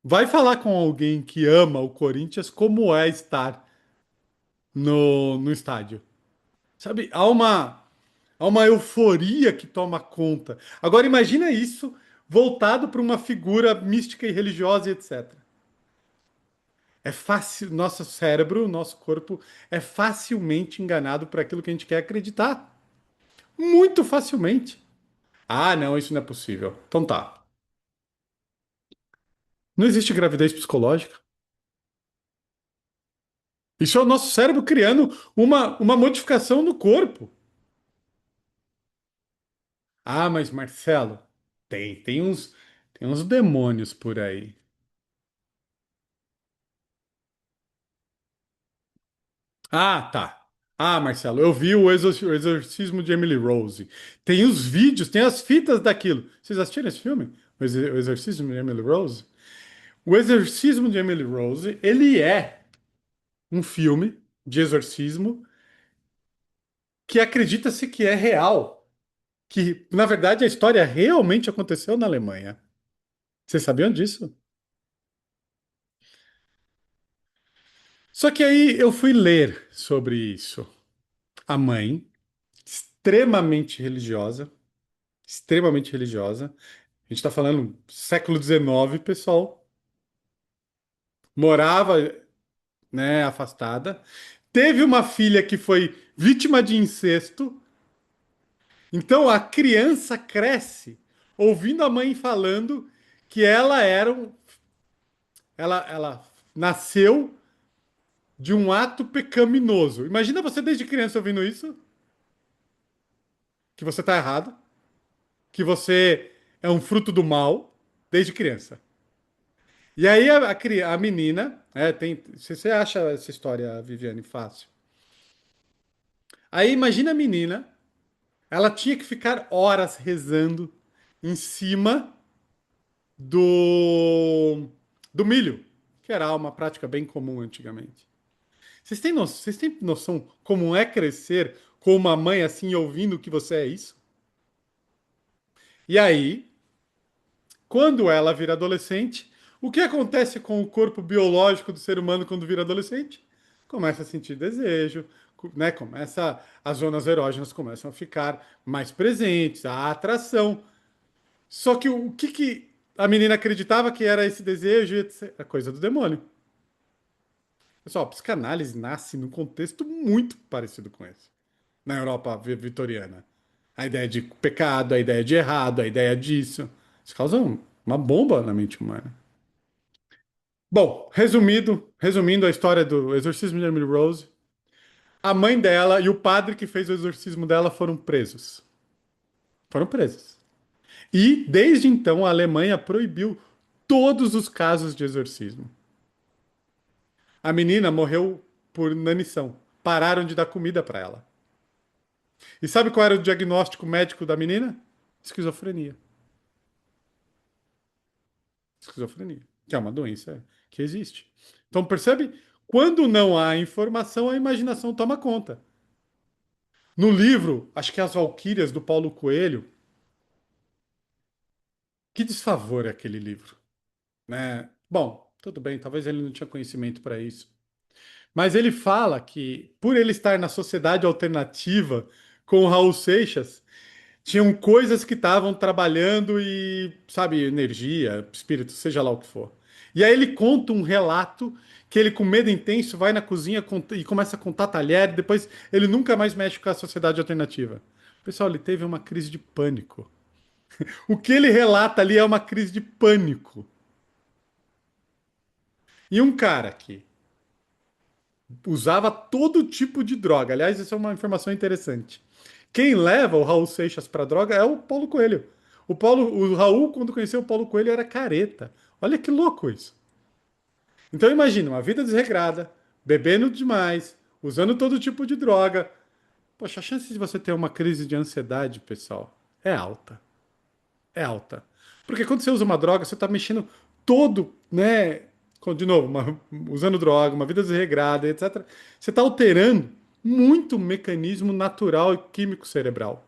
vai falar com alguém que ama o Corinthians como é estar no estádio. Sabe, há uma euforia que toma conta. Agora imagina isso voltado para uma figura mística e religiosa e etc. É fácil, nosso cérebro, nosso corpo é facilmente enganado por aquilo que a gente quer acreditar. Muito facilmente. Ah, não, isso não é possível. Então tá. Não existe gravidez psicológica. Isso é o nosso cérebro criando uma modificação no corpo. Ah, mas Marcelo, tem uns demônios por aí. Ah, tá. Ah, Marcelo, eu vi o Exorcismo de Emily Rose. Tem os vídeos, tem as fitas daquilo. Vocês assistiram esse filme? O Exorcismo de Emily Rose? O Exorcismo de Emily Rose, ele é um filme de exorcismo que acredita-se que é real. Que, na verdade, a história realmente aconteceu na Alemanha. Vocês sabiam disso? Só que aí eu fui ler sobre isso. A mãe, extremamente religiosa, extremamente religiosa. A gente está falando século XIX, pessoal. Morava, né, afastada. Teve uma filha que foi vítima de incesto. Então a criança cresce ouvindo a mãe falando que ela nasceu de um ato pecaminoso. Imagina você desde criança ouvindo isso, que você está errado, que você é um fruto do mal desde criança. E aí a menina, se você acha essa história, Viviane, fácil. Aí imagina a menina, ela tinha que ficar horas rezando em cima do milho, que era uma prática bem comum antigamente. Vocês têm noção como é crescer com uma mãe assim ouvindo que você é isso? E aí, quando ela vira adolescente, o que acontece com o corpo biológico do ser humano quando vira adolescente? Começa a sentir desejo, né? As zonas erógenas começam a ficar mais presentes, a atração. Só que o que que a menina acreditava que era esse desejo, etc. A coisa do demônio. Pessoal, a psicanálise nasce num contexto muito parecido com esse, na Europa vitoriana. A ideia de pecado, a ideia de errado, a ideia disso. Isso causa uma bomba na mente humana. Bom, resumindo a história do exorcismo de Emily Rose, a mãe dela e o padre que fez o exorcismo dela foram presos. Foram presos. E, desde então, a Alemanha proibiu todos os casos de exorcismo. A menina morreu por inanição. Pararam de dar comida para ela. E sabe qual era o diagnóstico médico da menina? Esquizofrenia. Esquizofrenia, que é uma doença que existe. Então, percebe? Quando não há informação, a imaginação toma conta. No livro, acho que é As Valquírias, do Paulo Coelho, que desfavor é aquele livro, né? Bom, tudo bem, talvez ele não tinha conhecimento para isso. Mas ele fala que, por ele estar na sociedade alternativa com o Raul Seixas, tinham coisas que estavam trabalhando e, sabe, energia, espírito, seja lá o que for. E aí ele conta um relato que ele, com medo intenso, vai na cozinha e começa a contar talher, e depois ele nunca mais mexe com a sociedade alternativa. Pessoal, ele teve uma crise de pânico. O que ele relata ali é uma crise de pânico. E um cara que usava todo tipo de droga. Aliás, isso é uma informação interessante. Quem leva o Raul Seixas para droga é o Paulo Coelho. O Raul, quando conheceu o Paulo Coelho, era careta. Olha que louco isso. Então imagina, uma vida desregrada, bebendo demais, usando todo tipo de droga. Poxa, a chance de você ter uma crise de ansiedade, pessoal, é alta. É alta. Porque quando você usa uma droga, você está mexendo todo, né? De novo, usando droga, uma vida desregrada, etc. Você está alterando muito o mecanismo natural e químico cerebral.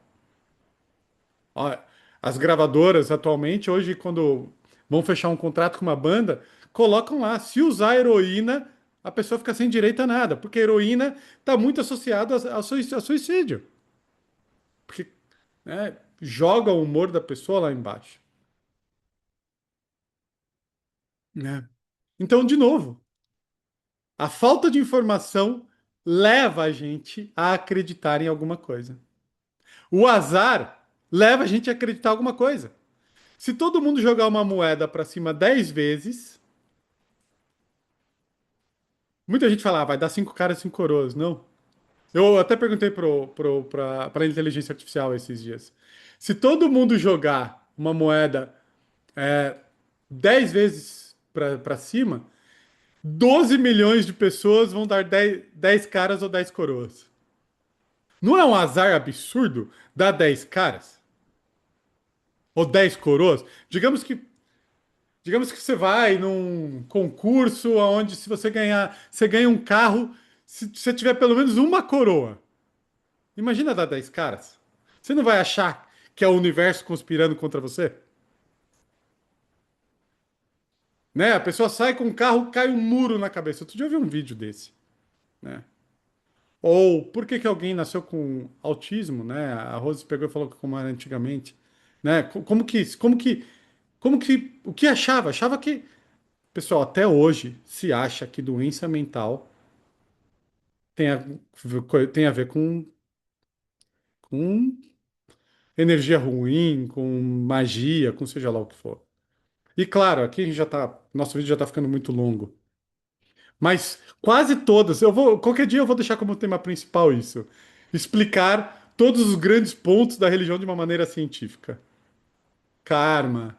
Ó, as gravadoras atualmente, hoje, quando vão fechar um contrato com uma banda, colocam lá, se usar heroína, a pessoa fica sem direito a nada, porque a heroína está muito associada a suicídio. Porque, né, joga o humor da pessoa lá embaixo. Né? Então, de novo, a falta de informação leva a gente a acreditar em alguma coisa. O azar leva a gente a acreditar em alguma coisa. Se todo mundo jogar uma moeda para cima 10 vezes, muita gente fala, ah, vai dar cinco caras, cinco coroas. Não. Eu até perguntei para a inteligência artificial esses dias. Se todo mundo jogar uma moeda é, 10 vezes para cima, 12 milhões de pessoas vão dar 10 caras ou 10 coroas. Não é um azar absurdo dar 10 caras? Ou 10 coroas? Digamos que você vai num concurso onde se você ganhar, você ganha um carro se você tiver pelo menos uma coroa. Imagina dar 10 caras. Você não vai achar que é o universo conspirando contra você? Né? A pessoa sai com um carro, cai um muro na cabeça. Outro dia eu vi um vídeo desse, né? Ou por que que alguém nasceu com autismo, né? A Rose pegou e falou como era antigamente. né? O que achava? Achava que, pessoal, até hoje se acha que doença mental tem a, tem a ver com energia ruim, com magia, com seja lá o que for. E claro, aqui a gente já tá, nosso vídeo já está ficando muito longo. Mas quase todas, qualquer dia eu vou deixar como tema principal isso. Explicar todos os grandes pontos da religião de uma maneira científica. Karma,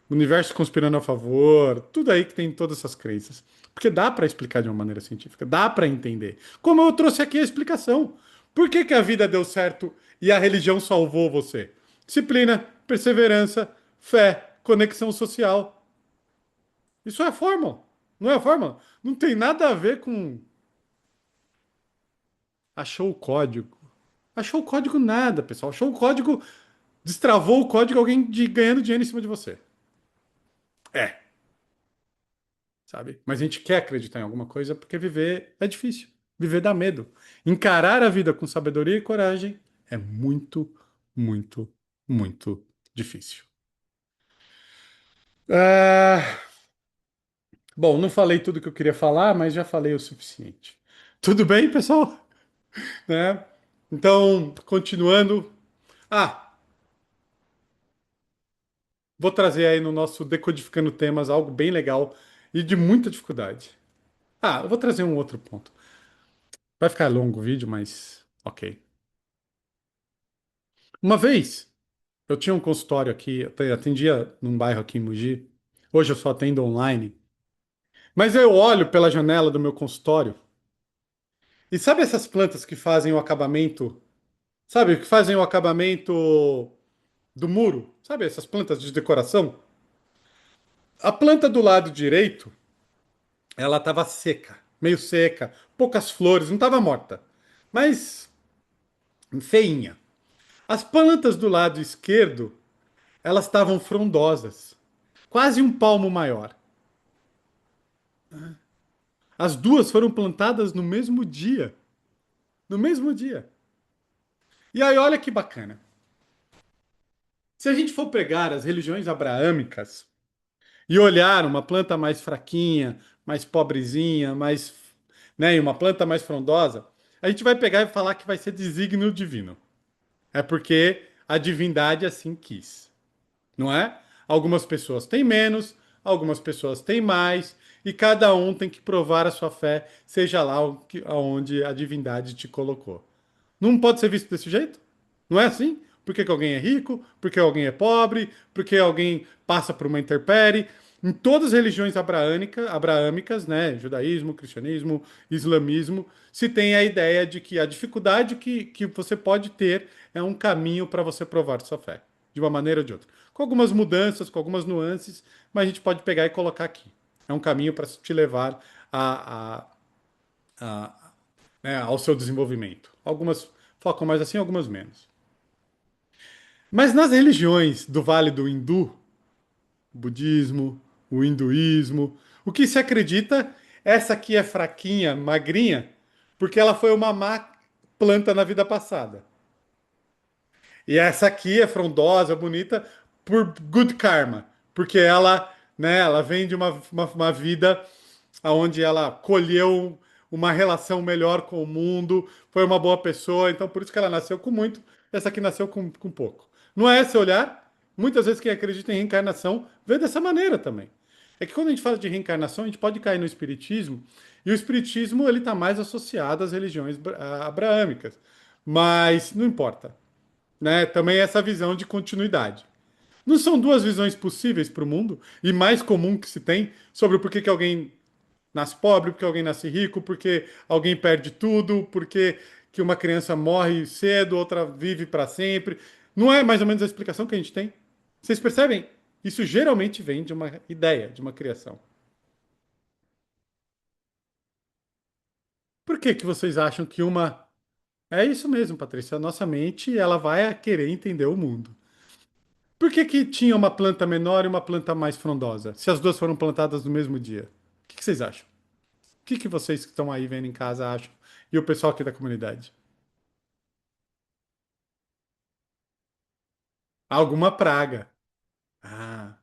universo conspirando a favor, tudo aí que tem todas essas crenças. Porque dá para explicar de uma maneira científica, dá para entender. Como eu trouxe aqui a explicação. Por que que a vida deu certo e a religião salvou você? Disciplina, perseverança, fé, conexão social. Isso é a fórmula. Não é a fórmula? Não tem nada a ver com achou o código. Achou o código nada, pessoal. Achou o código, destravou o código alguém ganhando dinheiro em cima de você. É, sabe? Mas a gente quer acreditar em alguma coisa porque viver é difícil. Viver dá medo. Encarar a vida com sabedoria e coragem é muito, muito, muito difícil. Ah, bom, não falei tudo que eu queria falar, mas já falei o suficiente. Tudo bem, pessoal? Né? Então, continuando. Ah, vou trazer aí no nosso Decodificando Temas algo bem legal e de muita dificuldade. Ah, eu vou trazer um outro ponto. Vai ficar longo o vídeo, mas ok. Uma vez, eu tinha um consultório aqui, eu atendia num bairro aqui em Mogi. Hoje eu só atendo online. Mas eu olho pela janela do meu consultório e sabe essas plantas que fazem o acabamento? Sabe, que fazem o acabamento do muro? Sabe essas plantas de decoração? A planta do lado direito, ela estava seca, meio seca, poucas flores, não estava morta, mas feinha. As plantas do lado esquerdo, elas estavam frondosas, quase um palmo maior. As duas foram plantadas no mesmo dia. No mesmo dia. E aí, olha que bacana. Se a gente for pegar as religiões abraâmicas e olhar uma planta mais fraquinha, mais pobrezinha, mais, né, e uma planta mais frondosa, a gente vai pegar e falar que vai ser desígnio divino. É porque a divindade assim quis, não é? Algumas pessoas têm menos, algumas pessoas têm mais, e cada um tem que provar a sua fé, seja lá aonde a divindade te colocou. Não pode ser visto desse jeito? Não é assim? Porque que alguém é rico, porque alguém é pobre, porque alguém passa por uma intempérie. Em todas as religiões abraâmicas, né, judaísmo, cristianismo, islamismo, se tem a ideia de que a dificuldade que você pode ter é um caminho para você provar sua fé, de uma maneira ou de outra. Com algumas mudanças, com algumas nuances, mas a gente pode pegar e colocar aqui. É um caminho para te levar a, né, ao seu desenvolvimento. Algumas focam mais assim, algumas menos. Mas nas religiões do Vale do Hindu, o budismo, o hinduísmo, o que se acredita, essa aqui é fraquinha, magrinha, porque ela foi uma má planta na vida passada. E essa aqui é frondosa, bonita, por good karma, porque ela, né, ela vem de uma vida onde ela colheu uma relação melhor com o mundo, foi uma boa pessoa, então por isso que ela nasceu com muito, essa aqui nasceu com pouco. Não é esse olhar? Muitas vezes quem acredita em reencarnação vê dessa maneira também. É que quando a gente fala de reencarnação, a gente pode cair no espiritismo, e o espiritismo ele está mais associado às religiões abraâmicas, mas não importa, né? Também essa visão de continuidade. Não são duas visões possíveis para o mundo e mais comum que se tem sobre o porquê que alguém nasce pobre, porque alguém nasce rico, porque alguém perde tudo, porque que uma criança morre cedo, outra vive para sempre. Não é mais ou menos a explicação que a gente tem? Vocês percebem? Isso geralmente vem de uma ideia, de uma criação. Por que que vocês acham que uma... É isso mesmo, Patrícia. A nossa mente, ela vai querer entender o mundo. Por que que tinha uma planta menor e uma planta mais frondosa, se as duas foram plantadas no mesmo dia? O que que vocês acham? O que que vocês que estão aí vendo em casa acham? E o pessoal aqui da comunidade? Alguma praga. Ah,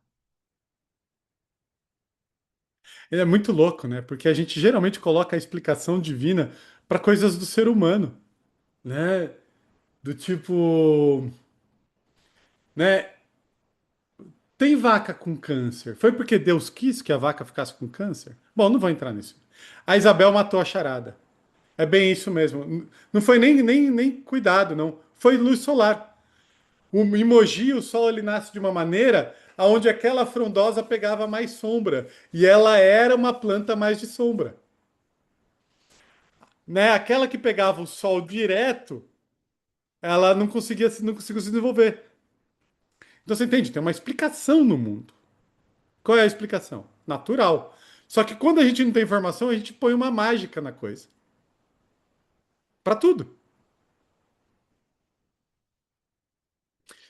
ele é muito louco, né? Porque a gente geralmente coloca a explicação divina para coisas do ser humano, né? Do tipo, né? Tem vaca com câncer. Foi porque Deus quis que a vaca ficasse com câncer? Bom, não vou entrar nisso. A Isabel matou a charada. É bem isso mesmo. Não foi nem cuidado, não. Foi luz solar. O em Mogi, o sol ele nasce de uma maneira aonde aquela frondosa pegava mais sombra e ela era uma planta mais de sombra, né? Aquela que pegava o sol direto, ela não conseguiu se desenvolver. Então você entende? Tem uma explicação no mundo. Qual é a explicação? Natural. Só que quando a gente não tem informação, a gente põe uma mágica na coisa. Para tudo.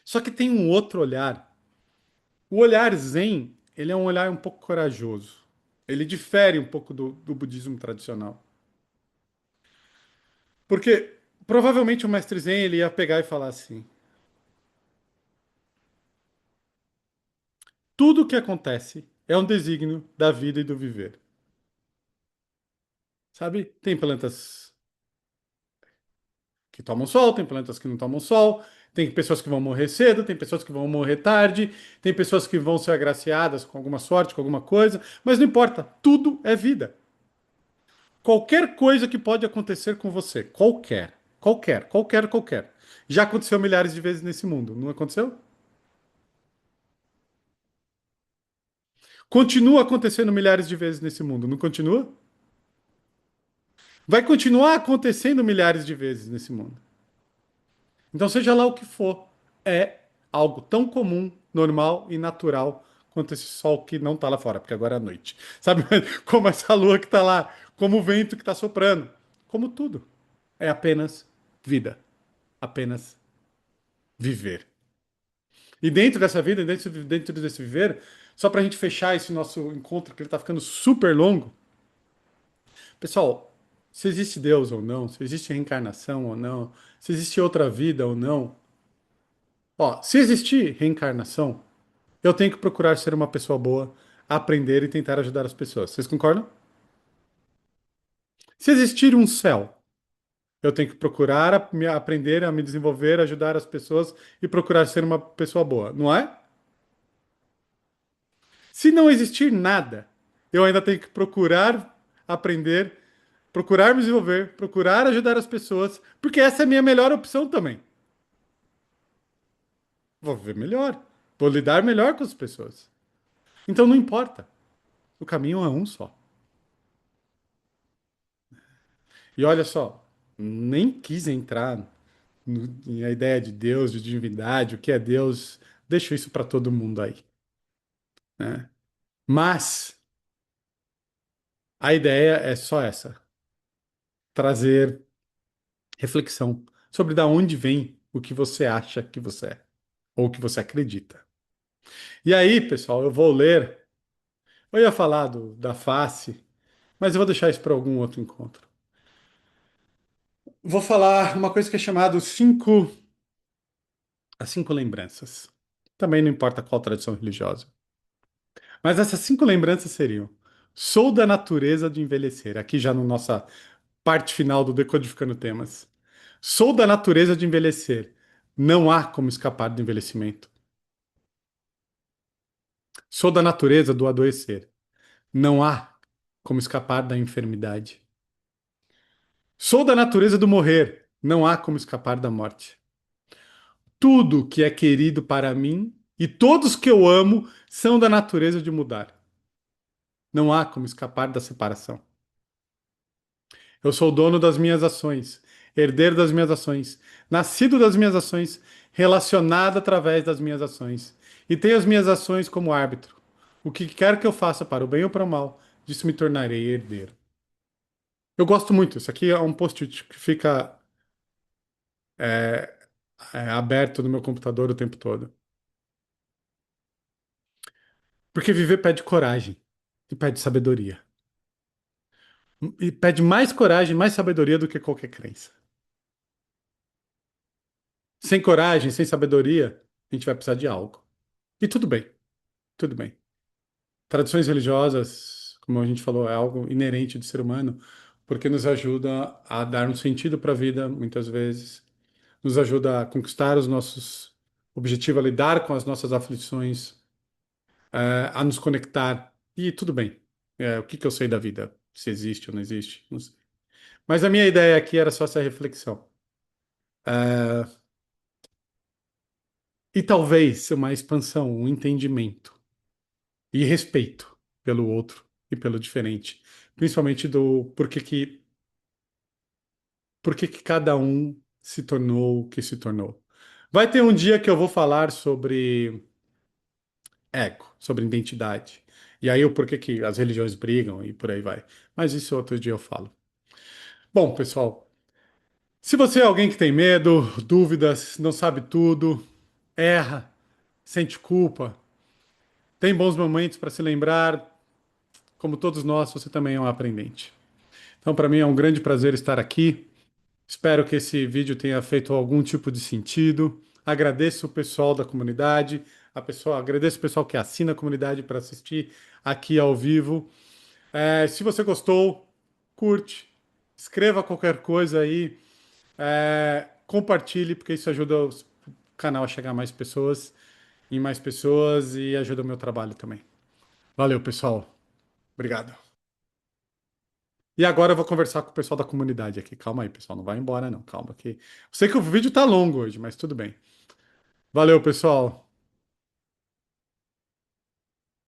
Só que tem um outro olhar. O olhar zen, ele é um olhar um pouco corajoso. Ele difere um pouco do budismo tradicional. Porque provavelmente o mestre zen ele ia pegar e falar assim: tudo o que acontece é um desígnio da vida e do viver. Sabe? Tem plantas que tomam sol, tem plantas que não tomam sol, tem pessoas que vão morrer cedo, tem pessoas que vão morrer tarde, tem pessoas que vão ser agraciadas com alguma sorte, com alguma coisa, mas não importa, tudo é vida. Qualquer coisa que pode acontecer com você, qualquer. Já aconteceu milhares de vezes nesse mundo, não aconteceu? Continua acontecendo milhares de vezes nesse mundo, não continua? Vai continuar acontecendo milhares de vezes nesse mundo. Então, seja lá o que for, é algo tão comum, normal e natural quanto esse sol que não está lá fora, porque agora é noite. Sabe como essa lua que está lá, como o vento que está soprando, como tudo. É apenas vida, apenas viver. E dentro dessa vida, dentro desse viver, só para a gente fechar esse nosso encontro, que ele está ficando super longo, pessoal, se existe Deus ou não, se existe reencarnação ou não, se existe outra vida ou não, ó, se existir reencarnação, eu tenho que procurar ser uma pessoa boa, aprender e tentar ajudar as pessoas. Vocês concordam? Se existir um céu, eu tenho que procurar me aprender a me desenvolver, ajudar as pessoas e procurar ser uma pessoa boa, não é? Se não existir nada, eu ainda tenho que procurar aprender, procurar me desenvolver, procurar ajudar as pessoas, porque essa é a minha melhor opção também. Vou viver melhor, vou lidar melhor com as pessoas. Então não importa, o caminho é um só. E olha só, nem quis entrar na ideia de Deus, de divindade, o que é Deus, deixo isso para todo mundo aí, né? Mas a ideia é só essa, trazer reflexão sobre da onde vem o que você acha que você é, ou o que você acredita. E aí, pessoal, eu vou ler, eu ia falar da face, mas eu vou deixar isso para algum outro encontro. Vou falar uma coisa que é chamado as cinco lembranças. Também não importa qual tradição religiosa. Mas essas cinco lembranças seriam: sou da natureza de envelhecer, aqui já na nossa parte final do Decodificando Temas. Sou da natureza de envelhecer. Não há como escapar do envelhecimento. Sou da natureza do adoecer. Não há como escapar da enfermidade. Sou da natureza do morrer. Não há como escapar da morte. Tudo que é querido para mim e todos que eu amo são da natureza de mudar. Não há como escapar da separação. Eu sou dono das minhas ações, herdeiro das minhas ações, nascido das minhas ações, relacionado através das minhas ações. E tenho as minhas ações como árbitro. O que quer que eu faça para o bem ou para o mal, disso me tornarei herdeiro. Eu gosto muito. Isso aqui é um post-it que fica aberto no meu computador o tempo todo. Porque viver pede coragem e pede sabedoria. E pede mais coragem, mais sabedoria do que qualquer crença. Sem coragem, sem sabedoria, a gente vai precisar de algo. E tudo bem, tudo bem. Tradições religiosas, como a gente falou, é algo inerente do ser humano, porque nos ajuda a dar um sentido para a vida, muitas vezes, nos ajuda a conquistar os nossos objetivos, a lidar com as nossas aflições, a nos conectar. E tudo bem. O que que eu sei da vida? Se existe ou não existe? Não sei. Mas a minha ideia aqui era só essa reflexão. É, e talvez uma expansão, um entendimento e respeito pelo outro e pelo diferente. Principalmente do por que que cada um se tornou o que se tornou. Vai ter um dia que eu vou falar sobre ego, sobre identidade. E aí o porquê que as religiões brigam e por aí vai. Mas isso outro dia eu falo. Bom, pessoal, se você é alguém que tem medo, dúvidas, não sabe tudo, erra, sente culpa, tem bons momentos para se lembrar, como todos nós, você também é um aprendente. Então, para mim é um grande prazer estar aqui. Espero que esse vídeo tenha feito algum tipo de sentido. Agradeço o pessoal da comunidade, agradeço o pessoal que assina a comunidade para assistir aqui ao vivo. Se você gostou, curte, escreva qualquer coisa aí, compartilhe, porque isso ajuda o canal a chegar a mais pessoas, em mais pessoas e ajuda o meu trabalho também. Valeu, pessoal. Obrigado. E agora eu vou conversar com o pessoal da comunidade aqui. Calma aí, pessoal. Não vai embora, não. Calma aqui. Eu sei que o vídeo tá longo hoje, mas tudo bem. Valeu, pessoal.